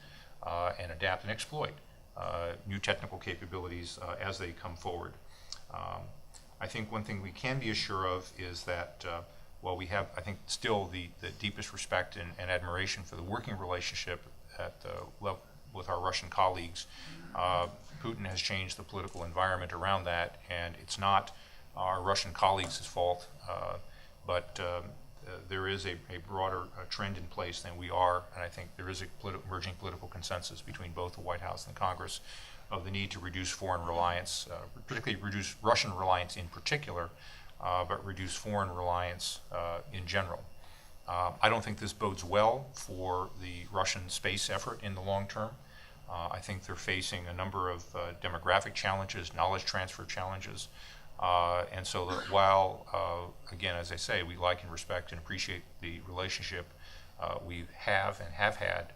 and adapt and exploit new technical capabilities as they come forward? I think one thing we can be assured of is that while we have, I think, still the deepest respect and admiration for the working relationship at the level with our Russian colleagues, Putin has changed the political environment around that, and it's not our Russian colleagues' fault, but there is a broader trend in place than we are, and I think there is a emerging political consensus between both the White House and Congress of the need to reduce foreign reliance, particularly reduce Russian reliance in particular, but reduce foreign reliance in general. I don't think this bodes well for the Russian space effort in the long term. I think they're facing a number of demographic challenges, knowledge transfer challenges, and so that while, again, as I say, we like and respect and appreciate the relationship we have and have had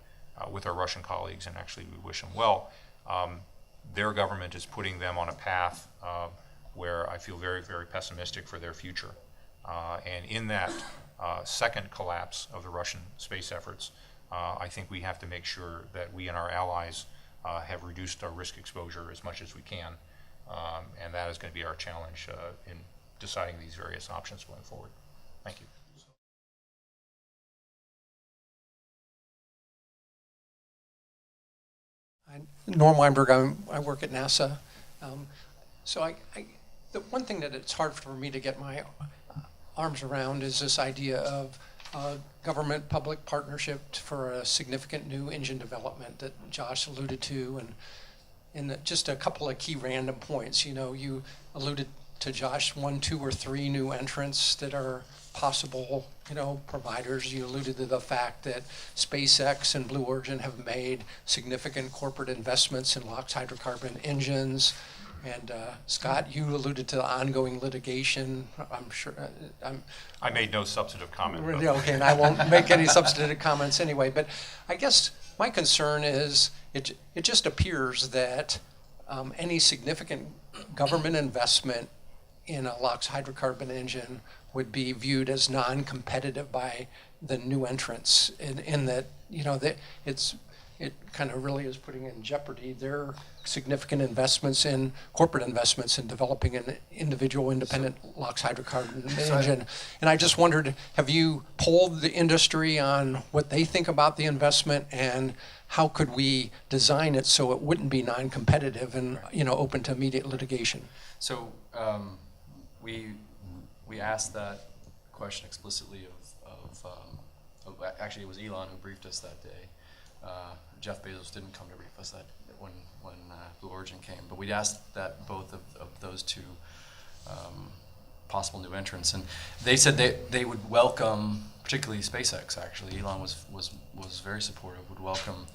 with our Russian colleagues, and actually we wish them well. Their government is putting them on a path where I feel very, very pessimistic for their future. And in that second collapse of the Russian space efforts, I think we have to make sure that we and our allies have reduced our risk exposure as much as we can. And that is going to be our challenge in deciding these various options going forward. Thank you. Norm Weinberg, I work at NASA. So the one thing that it's hard for me to get my arms around is this idea of government-public partnership for a significant new engine development that Josh alluded to, and just a couple of key random points. You know, you alluded to, Josh, 1, 2, or 3 new entrants that are possible, you know, providers. You alluded to the fact that SpaceX and Blue Origin have made significant corporate investments in LOX hydrocarbon engines. And Scott, you alluded to the ongoing litigation. I'm sure, I made no substantive comment. Really, okay, and I won't make any substantive comments anyway. But I guess my concern is it just appears that any significant government investment in a LOX hydrocarbon engine would be viewed as non-competitive by the new entrants, in that, you know, that it kind of really is putting in jeopardy their significant investments in corporate investments in developing an individual independent LOX hydrocarbon engine. And I just wondered, have you polled the industry on what they think about the investment, and how could we design it so it wouldn't be non-competitive and, you know, open to immediate litigation? So we asked that question explicitly of actually it was Elon who briefed us that day. Jeff Bezos didn't come to brief us that when Blue Origin came, but we asked that both of those two possible new entrants, and they said they would welcome, particularly SpaceX. Actually, Elon was very supportive. Would welcome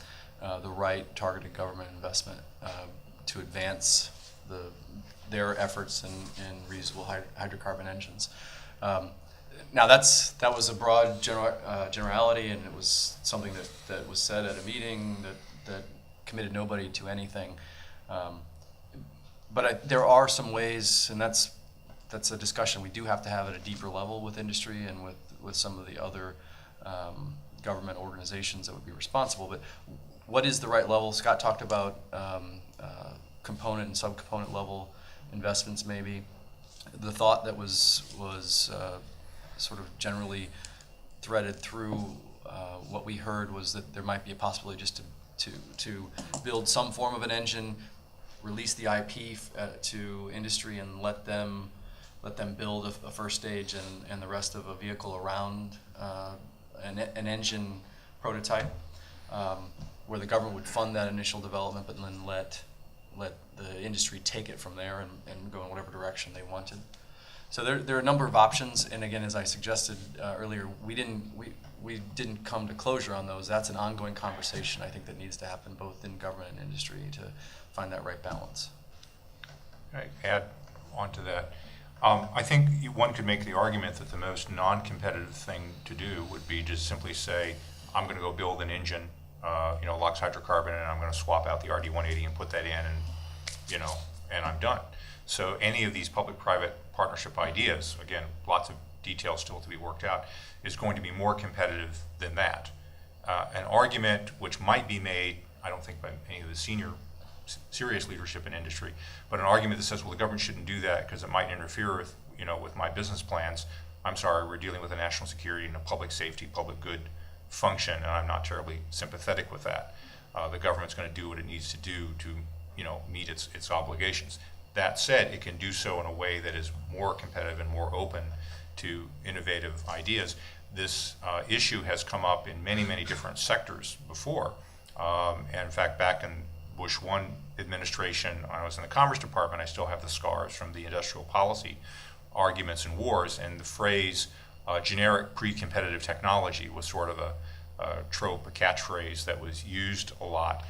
the right targeted government investment to advance their efforts in reusable hydrocarbon engines. Now that was a broad generality, and it was something that was said at a meeting that committed nobody to anything. But there are some ways, and that's a discussion we do have to have at a deeper level with industry and with some of the other government organizations that would be responsible. But what is the right level? Scott talked about component and subcomponent level investments, maybe. The thought that was sort of generally threaded through what we heard was that there might be a possibility just to build some form of an engine, release the IP to industry, and let them build a first stage and the rest of a vehicle around an engine prototype, where the government would fund that initial development, but then let the industry take it from there and go in whatever direction they wanted. So there are a number of options, and again, as I suggested earlier, we didn't come to closure on those. That's an ongoing conversation, I think, that needs to happen both in government and industry to find that right balance. Can I add on to that? I think one could make the argument that the most non-competitive thing to do would be just simply say, I'm going to go build an engine, LOX hydrocarbon, and I'm going to swap out the RD-180 and put that in, and I'm done. So any of these public-private partnership ideas, again, lots of details still to be worked out, is going to be more competitive than that. An argument which might be made, I don't think by any of the senior serious leadership in industry, but an argument that says, well, the government shouldn't do that because it might interfere with my business plans. I'm sorry, we're dealing with a national security and a public safety, public good function, and I'm not terribly sympathetic with that. The government's going to do what it needs to do to meet its obligations. That said, it can do so in a way that is more competitive and more open to innovative ideas. This issue has come up in many, many different sectors before. And in fact, back in Bush 1 administration, when I was in the Commerce Department, I still have the scars from the industrial policy arguments and wars, and the phrase generic pre-competitive technology was sort of a trope, a catchphrase that was used a lot.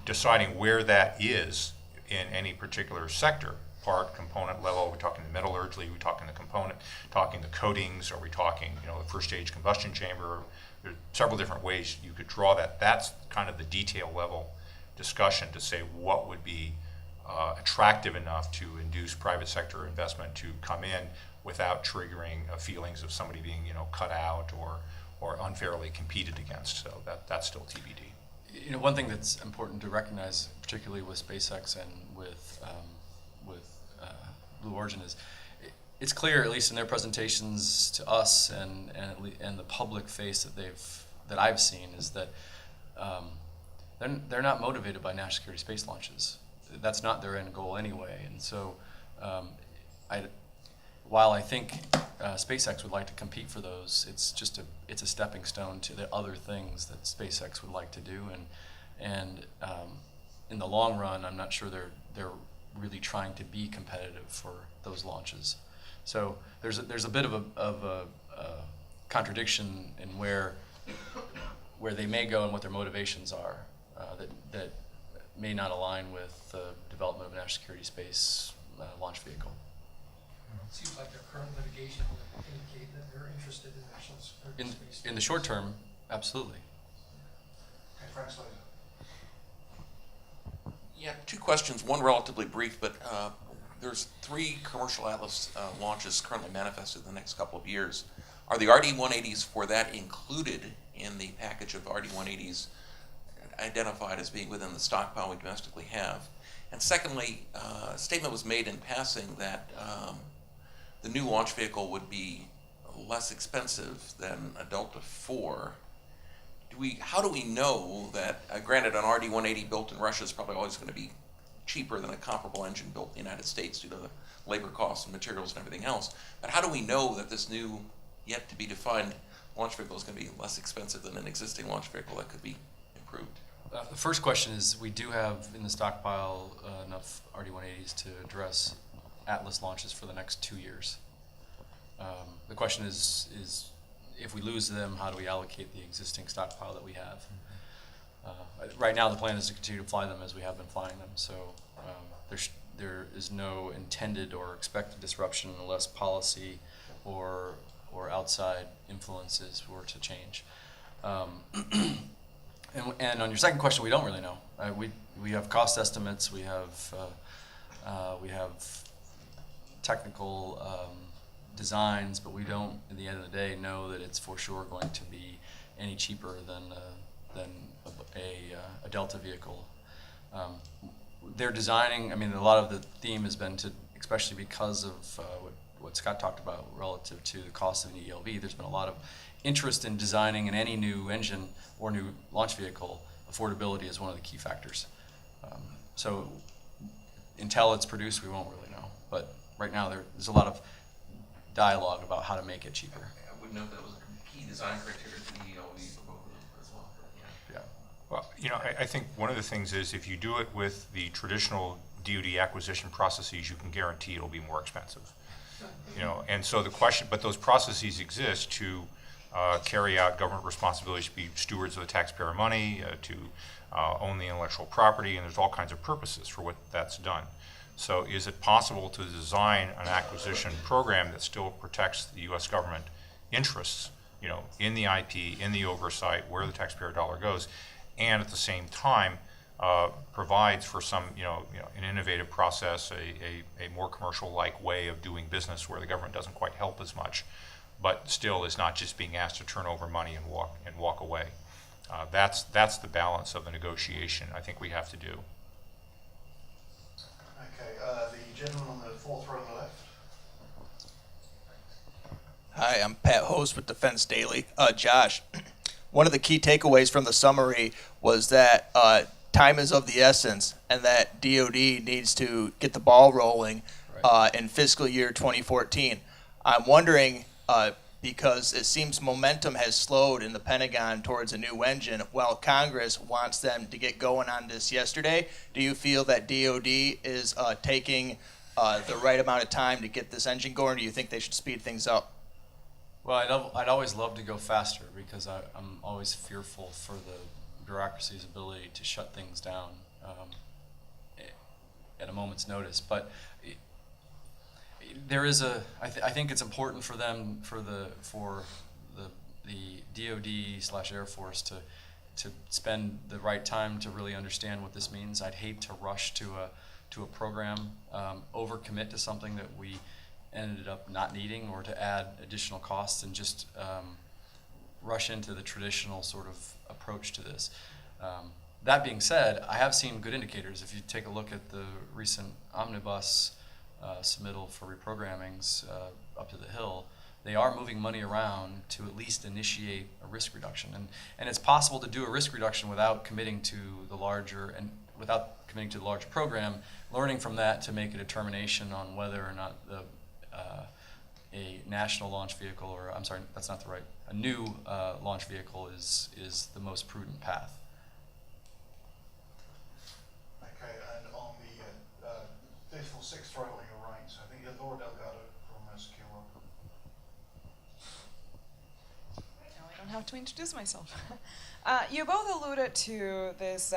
Deciding where that is in any particular sector, part, component level, are we talking the metallurgy, are we talking the component, talking the coatings, are we talking the first stage combustion chamber, there's several different ways you could draw that. That's kind of the detail level discussion to say what would be attractive enough to induce private sector investment to come in without triggering feelings of somebody being, cut out or unfairly competed against. So that's still TBD. One thing that's important to recognize, particularly with SpaceX and with Blue Origin, is it's clear, at least in their presentations to us and the public face that I've seen, is that they're not motivated by national security space launches. That's not their end goal anyway. And so, while I think SpaceX would like to compete for those, it's a stepping stone to the other things that SpaceX would like to do. And in the long run, I'm not sure they're really trying to be competitive for those launches. So there's a bit of a contradiction in where they may go and what their motivations are that may not align with the development of a national security space launch vehicle. Seems like their current litigation would indicate that they're interested in national security space. In the short term, absolutely. Okay, Frank Slater. Yeah, two questions. One relatively brief, but there's 3 commercial Atlas launches currently manifested in the next couple of years. Are the RD-180s for that included in the package of RD-180s identified as being within the stockpile we domestically have? And secondly, a statement was made in passing that the new launch vehicle would be less expensive than a Delta IV. How do we know that, granted an RD-180 built in Russia is probably always going to be cheaper than a comparable engine built in the United States due to the labor costs and materials and everything else, but how do we know that this new, yet to be defined launch vehicle is going to be less expensive than an existing launch vehicle that could be improved? The first question is, we do have in the stockpile enough RD-180s to address Atlas launches for the next 2 years. The question is if we lose them, how do we allocate the existing stockpile that we have? Right now, the plan is to continue to fly them as we have been flying them. So there is no intended or expected disruption unless policy or outside influences were to change. And on your second question, we don't really know. We have cost estimates. We have technical designs, but we don't, at the end of the day, know that it's for sure going to be any cheaper than a Delta vehicle. They're designing. I mean, a lot of the theme has been to, especially because of what Scott talked about relative to the cost of an ELV. There's been a lot of interest in designing in any new engine or new launch vehicle. Affordability is one of the key factors. So until it's produced, we won't really know. But right now, there's a lot of dialogue about how to make it cheaper. I would note that was a key design criteria for the ELV for both of them as well. Yeah. Well, I think one of the things is if you do it with the traditional DoD acquisition processes, you can guarantee it'll be more expensive. And so the question, but those processes exist to carry out government responsibilities, to be stewards of the taxpayer money, to own the intellectual property, and there's all kinds of purposes for what that's done. So is it possible to design an acquisition program that still protects the U.S. government interests, in the IP, in the oversight, where the taxpayer dollar goes, and at the same time provides for some, an innovative process, a more commercial-like way of doing business where the government doesn't quite help as much, but still is not just being asked to turn over money and walk away. That's the balance of the negotiation I think we have to do. Okay, the gentleman on the fourth row on the left. Hi, I'm Pat Hose with Defense Daily. Josh, one of the key takeaways from the summary was that time is of the essence and that DoD needs to get the ball rolling in fiscal year 2014. I'm wondering, because it seems momentum has slowed in the Pentagon towards a new engine while Congress wants them to get going on this yesterday. Do you feel that DoD is taking the right amount of time to get this engine going, or do you think they should speed things up? Well, I'd always love to go faster because I'm always fearful for the bureaucracy's ability to shut things down at a moment's notice. But there is I think it's important for them, for the the DoD/Air Force to spend the right time to really understand what this means. I'd hate to rush to a program, overcommit to something that we ended up not needing, or to add additional costs and just rush into the traditional sort of approach to this. That being said, I have seen good indicators. If you take a look at the recent omnibus submittal for reprogrammings up to the Hill, they are moving money around to at least initiate a risk reduction. And it's possible to do a risk reduction without committing to the larger program, learning from that to make a determination on whether or not a national launch vehicle, or I'm sorry, that's not the right, a new launch vehicle is the most prudent path. Okay, and on the fifth or sixth row on your right, I think you're Laura Delgado from Secure World. No, I don't have to introduce myself. You both alluded to this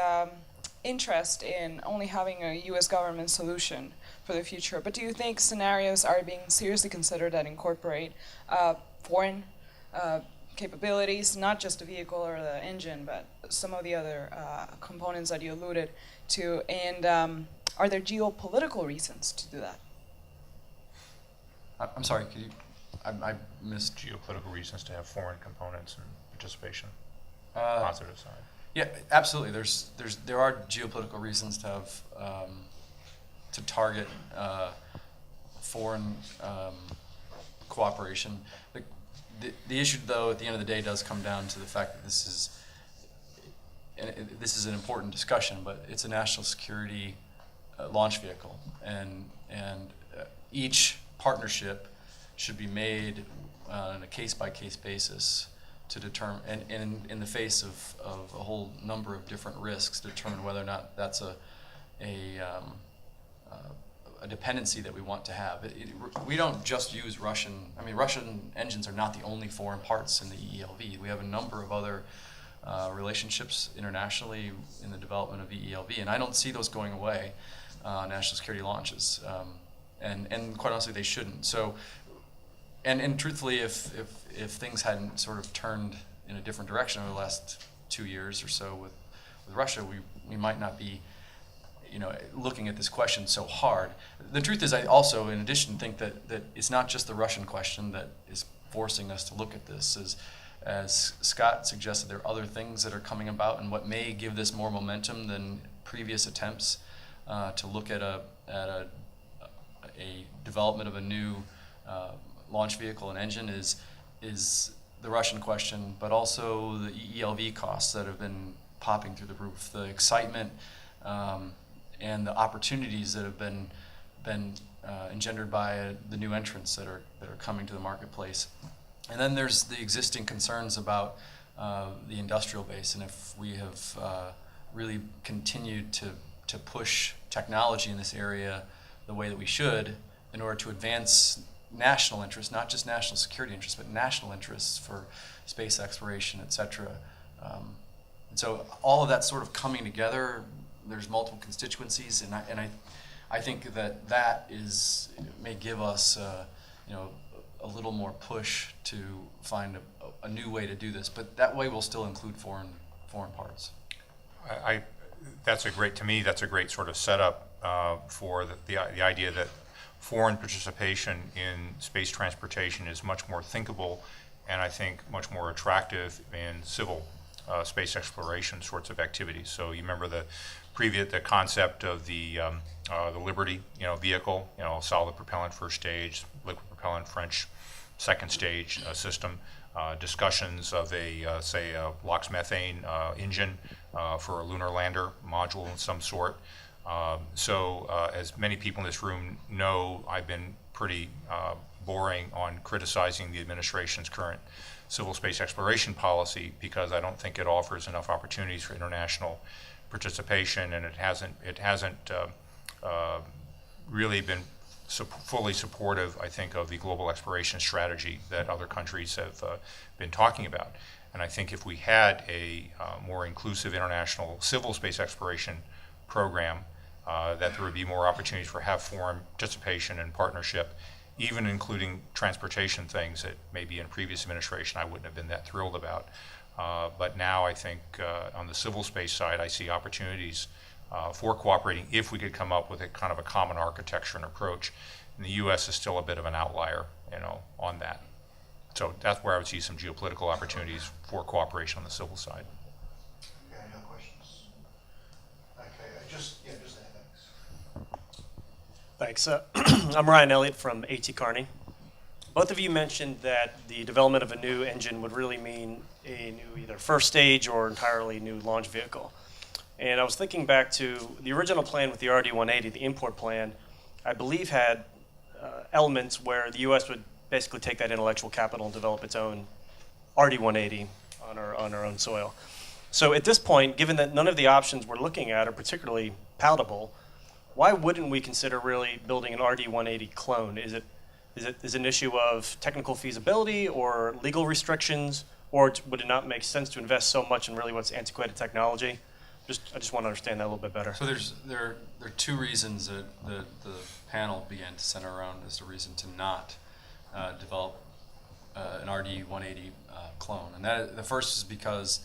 interest in only having a U.S. government solution for the future, but do you think scenarios are being seriously considered that incorporate foreign capabilities, not just the vehicle or the engine, but some of the other components that you alluded to, and are there geopolitical reasons to do that? I'm sorry, could you, I missed. Geopolitical reasons to have foreign components and participation, positive side. Yeah, absolutely. There are geopolitical reasons to have to target foreign cooperation. The issue, though, at the end of the day, does come down to the fact that this is an important discussion, but it's a national security launch vehicle, and each partnership should be made on a case-by-case basis to determine, and in the face of a whole number of different risks, determine whether or not that's a dependency that we want to have. We don't just use Russian engines are not the only foreign parts in the EELV. We have a number of other relationships internationally in the development of EELV, and I don't see those going away, national security launches. And quite honestly, they shouldn't. So, and truthfully, if things hadn't sort of turned in a different direction over the last 2 years or so with Russia, we might not be, looking at this question so hard. The truth is, I also, in addition, think that it's not just the Russian question that is forcing us to look at this. As Scott suggested, there are other things that are coming about, and what may give this more momentum than previous attempts to look at a development of a new launch vehicle and engine is the Russian question, but also the EELV costs that have been popping through the roof, the excitement and the opportunities that have been engendered by the new entrants that are coming to the marketplace. And then there's the existing concerns about the industrial base, and if we have really continued to push technology in this area the way that we should in order to advance national interests, not just national security interests, but national interests for space exploration, et cetera. And so all of that sort of coming together, there's multiple constituencies, and I think that may give us a little more push to find a new way to do this, but that way we'll still include foreign parts. That's a great sort of setup for the idea that foreign participation in space transportation is much more thinkable, and I think much more attractive in civil space exploration sorts of activities. So you remember the concept of the Liberty vehicle, solid propellant first stage, liquid propellant French second stage system. Discussions of a LOX methane engine for a lunar lander module of some sort. As many people in this room know, I've been pretty boring on criticizing the administration's current civil space exploration policy because I don't think it offers enough opportunities for international participation, and it hasn't really been fully supportive, I think, of the global exploration strategy that other countries have been talking about. And I think if we had a more inclusive international civil space exploration program, that there would be more opportunities for foreign participation and partnership, even including transportation things that maybe in previous administration I wouldn't have been that thrilled about. But now I think on the civil space side, I see opportunities for cooperating if we could come up with a kind of a common architecture and approach. And the U.S. is still a bit of an outlier, on that. So that's where I would see some geopolitical opportunities for cooperation on the civil side. Okay, any other questions? Okay, just there, thanks. Thanks. I'm Ryan Elliott from A.T. Kearney. Both of you mentioned that the development of a new engine would really mean a new either first stage or entirely new launch vehicle. And I was thinking back to the original plan with the RD-180, the import plan, I believe had elements where the U.S. would basically take that intellectual capital and develop its own RD-180 on our own soil. So at this point, given that none of the options we're looking at are particularly palatable, why wouldn't we consider really building an RD-180 clone? Is it an issue of technical feasibility or legal restrictions, or would it not make sense to invest so much in really what's antiquated technology? I just want to understand that a little bit better. So there are two reasons that the panel began to center around as a reason to not develop an RD-180 clone, and the first is because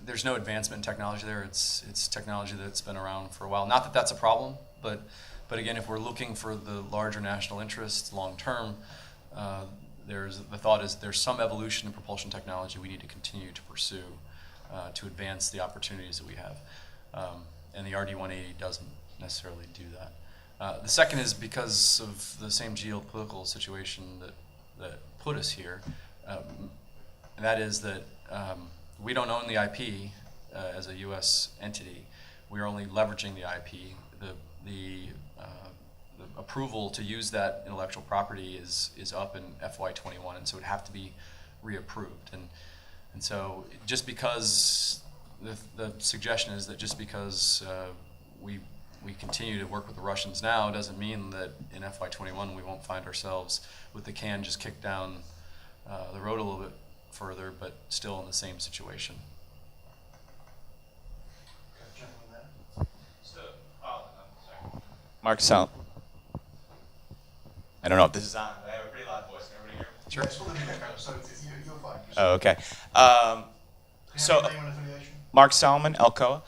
there's no advancement in technology there. It's technology that's been around for a while. Not that that's a problem, but again, if we're looking for the larger national interests long term, the thought is there's some evolution in propulsion technology we need to continue to pursue to advance the opportunities that we have, and the RD-180 doesn't necessarily do that. The second is because of the same geopolitical situation that put us here, and that is that we don't own the IP as a U.S. entity. We're only leveraging the IP. The approval to use that intellectual property is up in FY21, and so it would have to be reapproved. And so just because the suggestion is that just because we continue to work with the Russians now doesn't mean that in FY21 we won't find ourselves with the can just kicked down the road a little bit further, but still in the same situation. Mark Salm. I don't know if this is on, but I have a pretty loud voice. Can everybody hear me? Sure. So you're fine. Oh, okay. So, Name and affiliation? Mark Salman, Alcoa.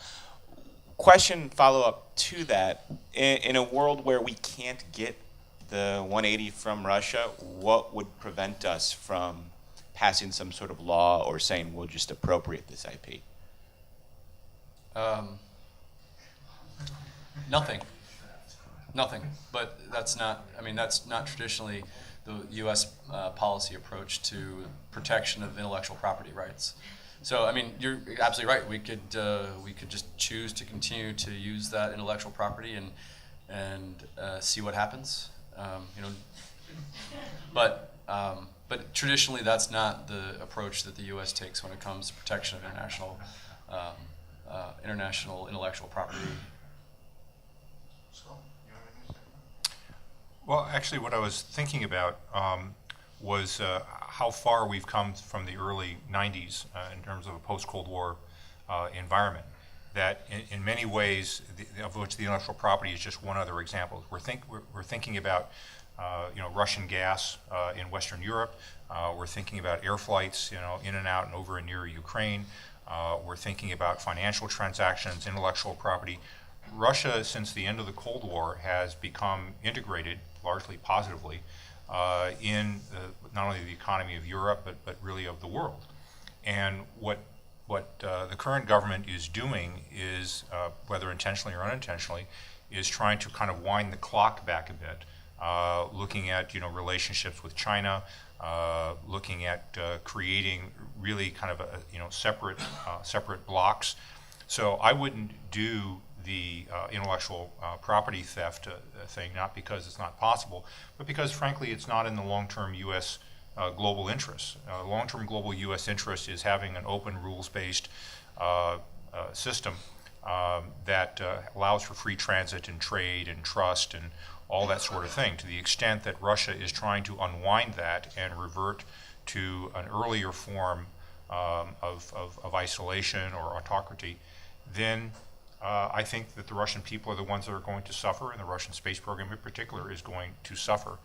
Question follow-up to that. In a world where we can't get the 180 from Russia, what would prevent us from passing some sort of law or saying we'll just appropriate this IP? Nothing, but that's not traditionally the U.S. Policy approach to protection of intellectual property rights. So, you're absolutely right. We could just choose to continue to use that intellectual property and see what happens. But traditionally, that's not the approach that the U.S. takes when it comes to protection of international intellectual property. Well, actually, what I was thinking about was how far we've come from the early 90s in terms of a post-Cold War environment. That in many ways, of which the intellectual property is just one other example. We're thinking about Russian gas in Western Europe. We're thinking about air flights, in and out and over and near Ukraine. We're thinking about financial transactions, intellectual property. Russia, since the end of the Cold War, has become integrated, largely positively, in not only the economy of Europe, but really of the world. And what the current government is doing is, whether intentionally or unintentionally, is trying to kind of wind the clock back a bit, looking at relationships with China, looking at creating really kind of separate blocks. So I wouldn't do the intellectual property theft thing, not because it's not possible, but because frankly it's not in the long-term U.S. Global interest. Long-term global U.S. interest is having an open, rules-based system that allows for free transit and trade and trust and all that sort of thing. To the extent that Russia is trying to unwind that and revert to an earlier form of isolation or autocracy, then I think that the Russian people are the ones that are going to suffer, and the Russian space program in particular is going to suffer.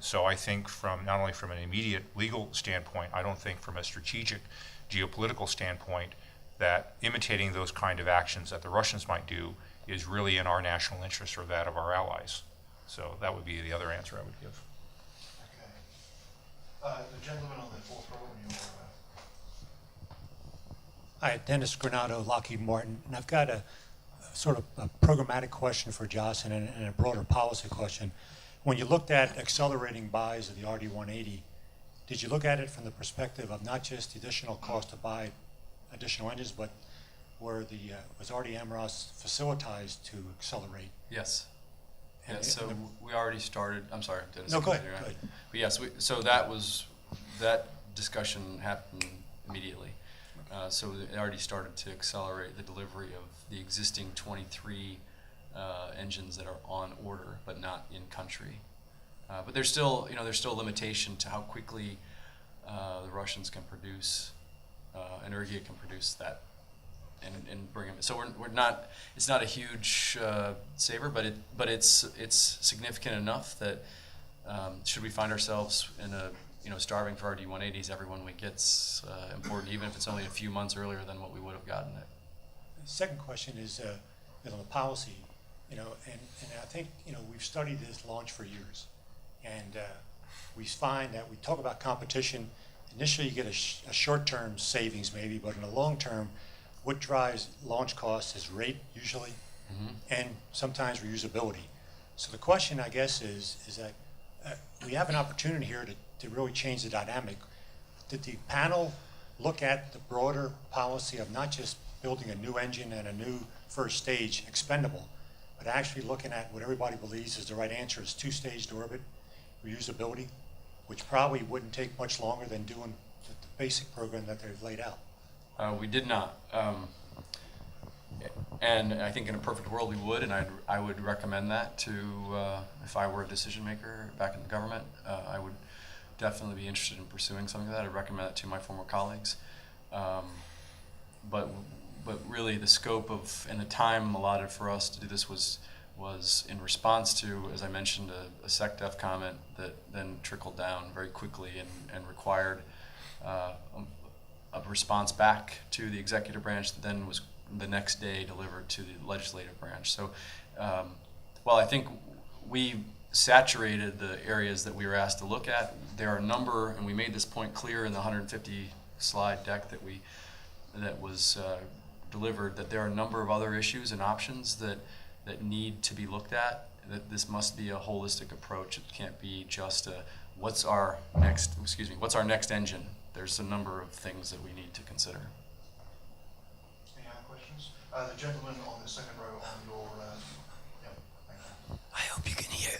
So I think not only from an immediate legal standpoint, I don't think from a strategic geopolitical standpoint that imitating those kind of actions that the Russians might do is really in our national interest or that of our allies. So that would be the other answer I would give. Okay. The gentleman on the fourth row. Hi, Dennis Granado, Lockheed Martin, and I've got a sort of a programmatic question for Josh and a broader policy question. When you looked at accelerating buys of the RD-180, did you look at it from the perspective of not just the additional cost to buy additional engines, but was already MROS facilitized to accelerate? Yes. And- Yes, so and we already started, I'm sorry, Dennis. No, go ahead, continue on. go ahead. But yes, so that discussion happened immediately. So it already started to accelerate the delivery of the existing 23 engines that are on order, but not in country. But there's still a limitation to how quickly the Russians can produce, and Ergia can produce that, and bring them. So we're not. It's not a huge saver, but it's significant enough that should we find ourselves in a starving for RD-180s, every one we get's important, even if it's only a few months earlier than what we would have gotten it. The second question is, the policy, and I think, we've studied this launch for years, and we find that we talk about competition. Initially, you get a short-term savings maybe, but in the long term, what drives launch costs is rate usually, and sometimes reusability. So the question, I guess, is that we have an opportunity here to really change the dynamic. Did the panel look at the broader policy of not just building a new engine and a new first stage expendable, but actually looking at what everybody believes is the right answer is two-staged orbit, reusability, which probably wouldn't take much longer than doing the basic program that they've laid out? We did not. And I think in a perfect world we would, and I would recommend that to, if I were a decision maker back in the government, I would definitely be interested in pursuing something like that. I'd recommend that to my former colleagues. But really the scope of and the time allotted for us to do this was in response to, as I mentioned, a SecDef comment that then trickled down very quickly and required a response back to the executive branch that then was the next day delivered to the legislative branch. So while I think we saturated the areas that we were asked to look at, there are a number, and we made this point clear in the 150 slide deck that was delivered, that there are a number of other issues and options that need to be looked at, that this must be a holistic approach. It can't be just what's our next engine. There's a number of things that we need to consider. Any other questions? The gentleman on the second row on your, yeah, thank you. I hope you can hear.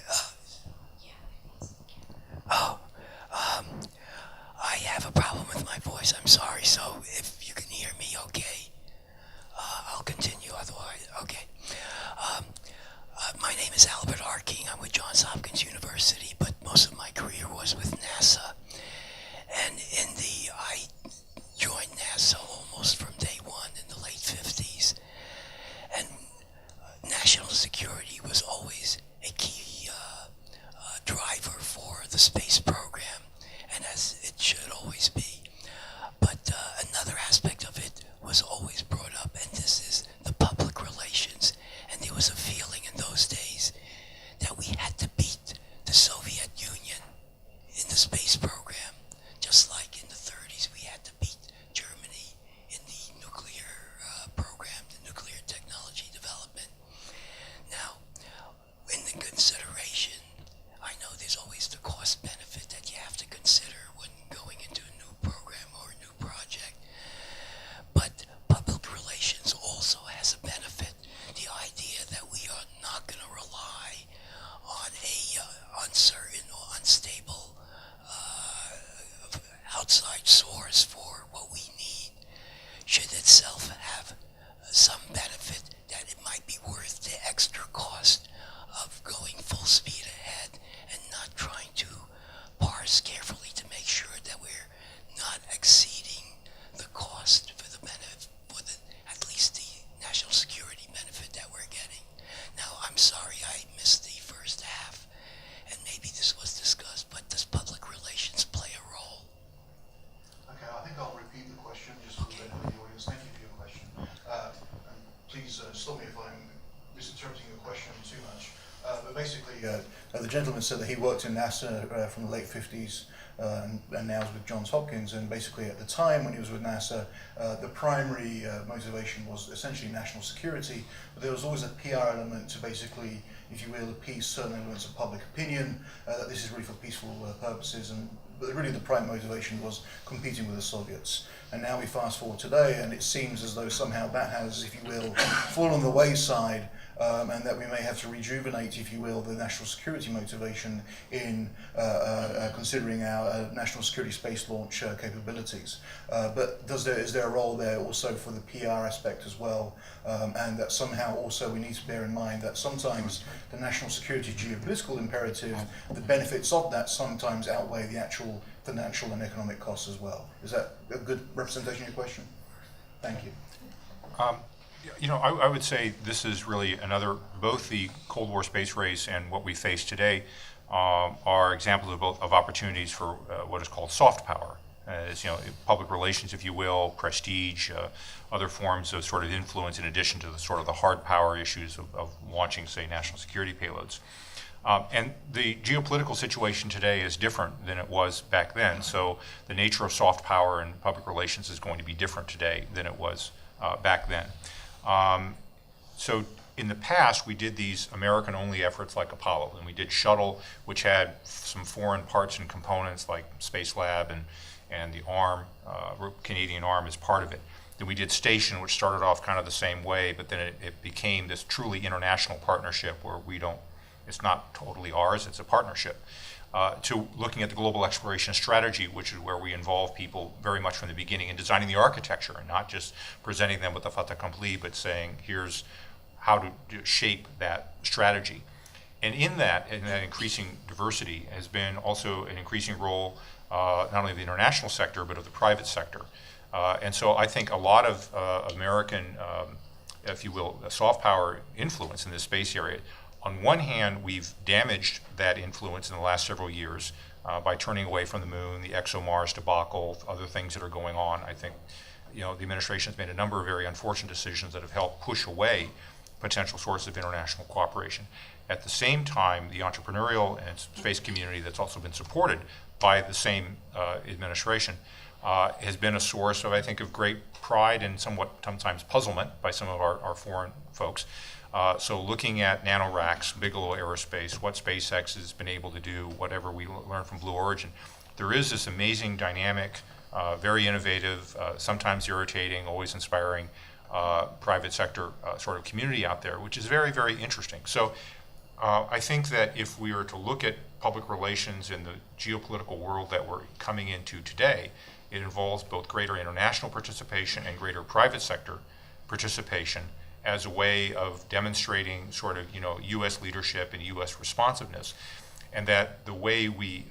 I have a problem with my voice. I'm sorry. So if you can hear me, okay. I'll continue. Otherwise, okay. My name is Albert Harking. I'm with Johns Hopkins University, but most of my career was with NASA. And I joined NASA almost from day one in the late 50s. And national security was always a key driver for the space program, and as it should always be. But another aspect of it was always brought up, and this is the public relations. And there was a feeling in those days that we had to beat the Soviet Union in the space program, just like in the 30s we had to beat Germany in the nuclear program, the nuclear technology development. Now, in the consideration, I know there's always the cost benefit that you have to consider when going into a new program or a new project. But public relations also has a benefit. The idea that we are not going to rely on a uncertain or unstable outside source for what we need should itself have some benefit that it might be worth the extra cost of going full speed ahead and not trying to parse carefully to make sure that we're not exceeding the cost for the benefit, for at least the national security The gentleman said that he worked in NASA from the late 50s and now is with Johns Hopkins, and basically at the time when he was with NASA, the primary motivation was essentially national security, but there was always a PR element to basically, if you will, appease certain elements of public opinion, that this is really for peaceful purposes, but really the prime motivation was competing with the Soviets. And now we fast forward today, and it seems as though somehow that has, if you will, fallen on the wayside, and that we may have to rejuvenate, if you will, the national security motivation in considering our national security space launch capabilities. But is there a role there also for the PR aspect as well? And that somehow also we need to bear in mind that sometimes the national security geopolitical imperative, the benefits of that sometimes outweigh the actual financial and economic costs as well. Is that a good representation of your question? Thank you. You know, I would say this is really both the Cold War space race and what we face today are examples of opportunities for what is called soft power. It's, you know, public relations, if you will, prestige, other forms of sort of influence in addition to the sort of the hard power issues of launching, say, national security payloads. And the geopolitical situation today is different than it was back then, so the nature of soft power and public relations is going to be different today than it was back then. So in the past, we did these American-only efforts like Apollo, and we did Shuttle, which had some foreign parts and components like Space Lab and the ARM, Canadian ARM, as part of it. Then we did Station, which started off kind of the same way, but then it became this truly international partnership where it's not totally ours, it's a partnership. To looking at the global exploration strategy, which is where we involve people very much from the beginning in designing the architecture and not just presenting them with a fait accompli, but saying, here's how to shape that strategy. And in that increasing diversity has been also an increasing role, not only of the international sector, but of the private sector. And so I think a lot of American, if you will, soft power influence in this space area. On one hand, we've damaged that influence in the last several years by turning away from the moon, the ExoMars debacle, other things that are going on. I think, you know, the administration has made a number of very unfortunate decisions that have helped push away potential sources of international cooperation. At the same time, the entrepreneurial and space community that's also been supported by the same administration has been a source of, I think, of great pride and somewhat sometimes puzzlement by some of our foreign folks. So looking at nanoracks, Bigelow Aerospace, what SpaceX has been able to do, whatever we learned from Blue Origin, there is this amazing dynamic, very innovative, sometimes irritating, always inspiring private sector sort of community out there, which is very, very interesting. So I think that if we are to look at public relations in the geopolitical world that we're coming into today, it involves both greater international participation and greater private sector participation as a way of demonstrating sort of, you know, U.S. leadership and U.S. responsiveness, and that the way we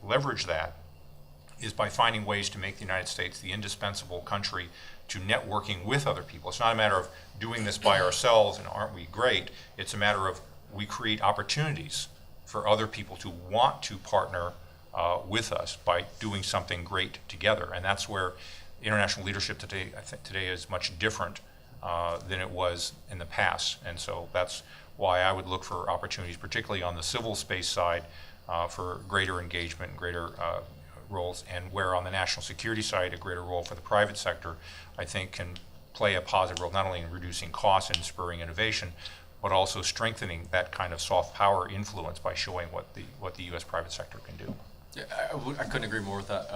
leverage that is by finding ways to make the United States the indispensable country to networking with other people. It's not a matter of doing this by ourselves and aren't we great, it's a matter of we create opportunities for other people to want to partner with us by doing something great together, and that's where international leadership today, I think today, is much different than it was in the past. And so that's why I would look for opportunities, particularly on the civil space side, for greater engagement and greater roles, and where on the national security side, a greater role for the private sector, I think can play a positive role, not only in reducing costs and spurring innovation, but also strengthening that kind of soft power influence by showing what the U.S. private sector can do. Yeah, I couldn't agree more with that.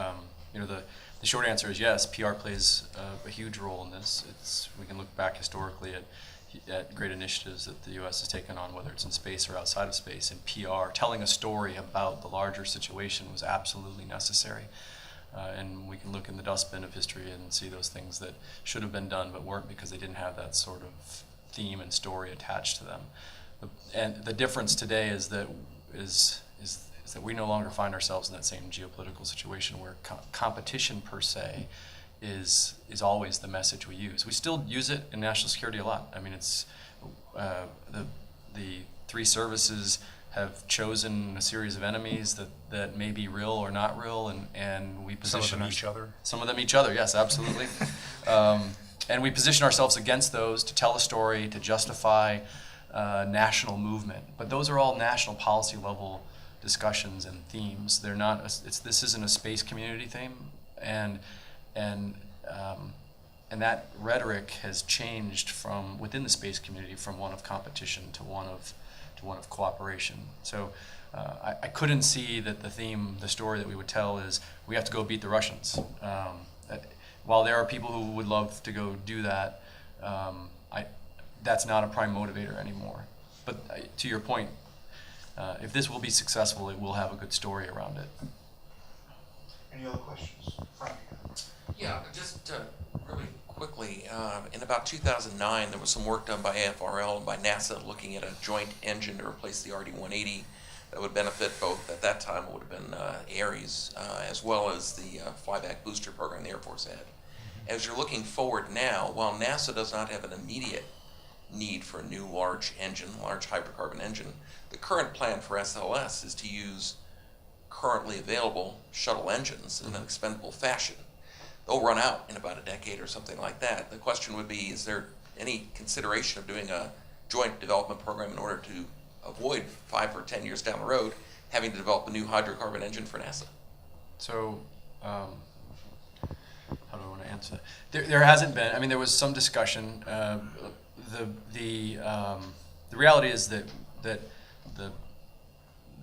You know, the short answer is yes, PR plays a huge role in this. We can look back historically at great initiatives that the U.S. has taken on, whether it's in space or outside of space, and PR, telling a story about the larger situation was absolutely necessary. And we can look in the dustbin of history and see those things that should have been done but weren't because they didn't have that sort of theme and story attached to them. And the difference today is that we no longer find ourselves in that same geopolitical situation where competition per se is always the message we use. We still use it in national security a lot. I mean, it's the three services have chosen a series of enemies that may be real or not real, and we position some of them each other. Some of them each other, yes, absolutely. And we position ourselves against those to tell a story, to justify national movement. But those are all national policy level discussions and themes. They're not. This isn't a space community theme, and that rhetoric has changed from within the space community from one of competition to one of cooperation. So I couldn't see that the story that we would tell is we have to go beat the Russians. While there are people who would love to go do that, that's not a prime motivator anymore. But to your point, if this will be successful, it will have a good story around it. Any other questions? Frank? Yeah, just really quickly, in about 2009, there was some work done by AFRL and by NASA looking at a joint engine to replace the RD-180 that would benefit both, at that time it would have been Ares, as well as the flyback booster program the Air Force had. As you're looking forward now, while NASA does not have an immediate need for a new large hydrocarbon engine, the current plan for SLS is to use currently available shuttle engines in an expendable fashion. They'll run out in about a decade or something like that. The question would be, is there any consideration of doing a joint development program in order to avoid 5 or 10 years down the road having to develop a new hydrocarbon engine for NASA? So, how do I want to answer that? There hasn't been. I mean, there was some discussion. The reality is that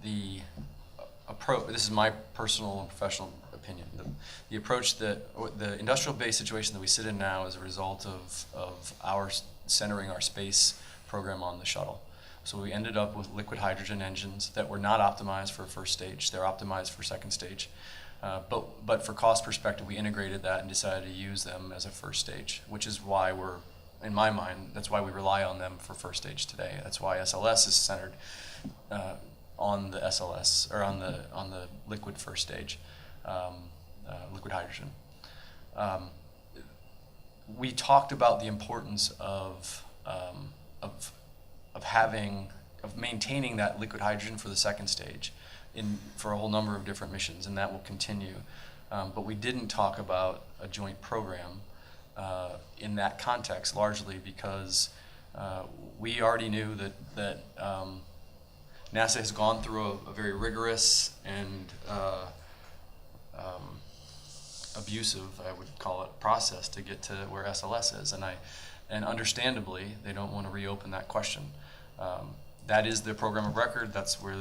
the approach. This is my personal and professional opinion. The approach that the industrial base situation that we sit in now is a result of our centering our space program on the shuttle. So we ended up with liquid hydrogen engines that were not optimized for first stage. They're optimized for second stage. But for cost perspective, we integrated that and decided to use them as a first stage, which is why in my mind, that's why we rely on them for first stage today. That's why SLS is centered on the SLS, or on the liquid first stage, liquid hydrogen. We talked about the importance of maintaining that liquid hydrogen for the second stage for a whole number of different missions, and that will continue. But we didn't talk about a joint program in that context, largely because we already knew that NASA has gone through a very rigorous and abusive, I would call it, process to get to where SLS is, and understandably, they don't want to reopen that question. That is their program of record. That's where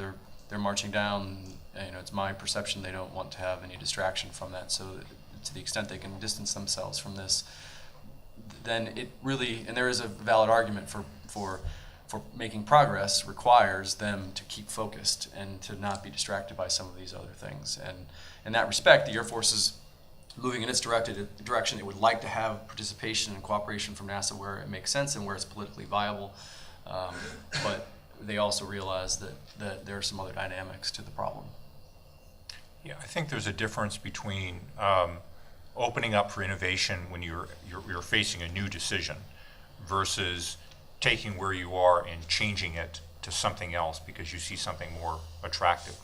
they're marching down. It's my perception they don't want to have any distraction from that. So, to the extent they can distance themselves from this, then it really, and there is a valid argument for making progress, requires them to keep focused and to not be distracted by some of these other things. And in that respect, the Air Force is moving in its direction. It would like to have participation and cooperation from NASA where it makes sense and where it's politically viable, but they also realize that there are some other dynamics to the problem. Yeah, I think there's a difference between opening up for innovation when you're facing a new decision versus taking where you are and changing it to something else because you see something more attractive.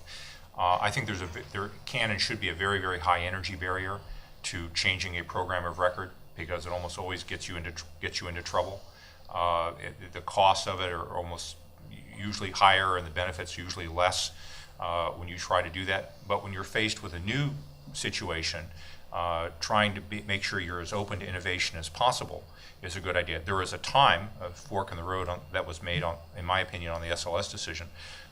I think there can and should be a very, very high energy barrier to changing a program of record because it almost always gets you into trouble. The costs of it are almost usually higher and the benefits usually less when you try to do that. But when you're faced with a new situation, trying to make sure you're as open to innovation as possible is a good idea. There was a time, a fork in the road that was made, in my opinion, on the SLS decision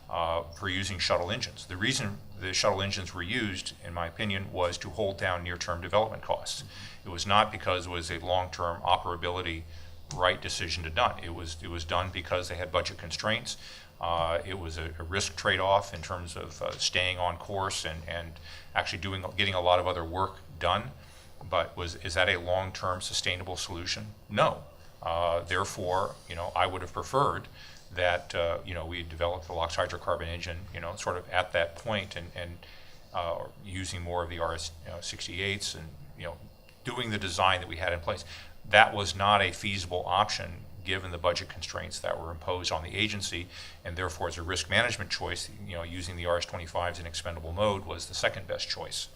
for using shuttle engines. The reason the shuttle engines were used, in my opinion, was to hold down near-term development costs. It was not because it was a long-term operability right decision to done. It was done because they had budget constraints. It was a risk trade-off in terms of staying on course and actually getting a lot of other work done. But is that a long-term sustainable solution? No. Therefore, I would have preferred that we developed the LOX hydrocarbon engine, sort of at that point, and using more of the RS-68s and doing the design that we had in place. That was not a feasible option given the budget constraints that were imposed on the agency, and therefore, as a risk management choice, using the RS-25s in expendable mode was the second best choice.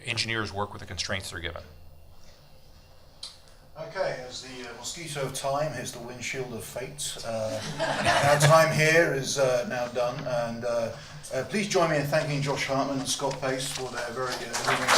Engineers work with the constraints they're given. Okay, as As the mosquito of time hits the windshield of fate, our time here is now done. And please join me in thanking Josh Hartman and Scott Pace for their very illuminating.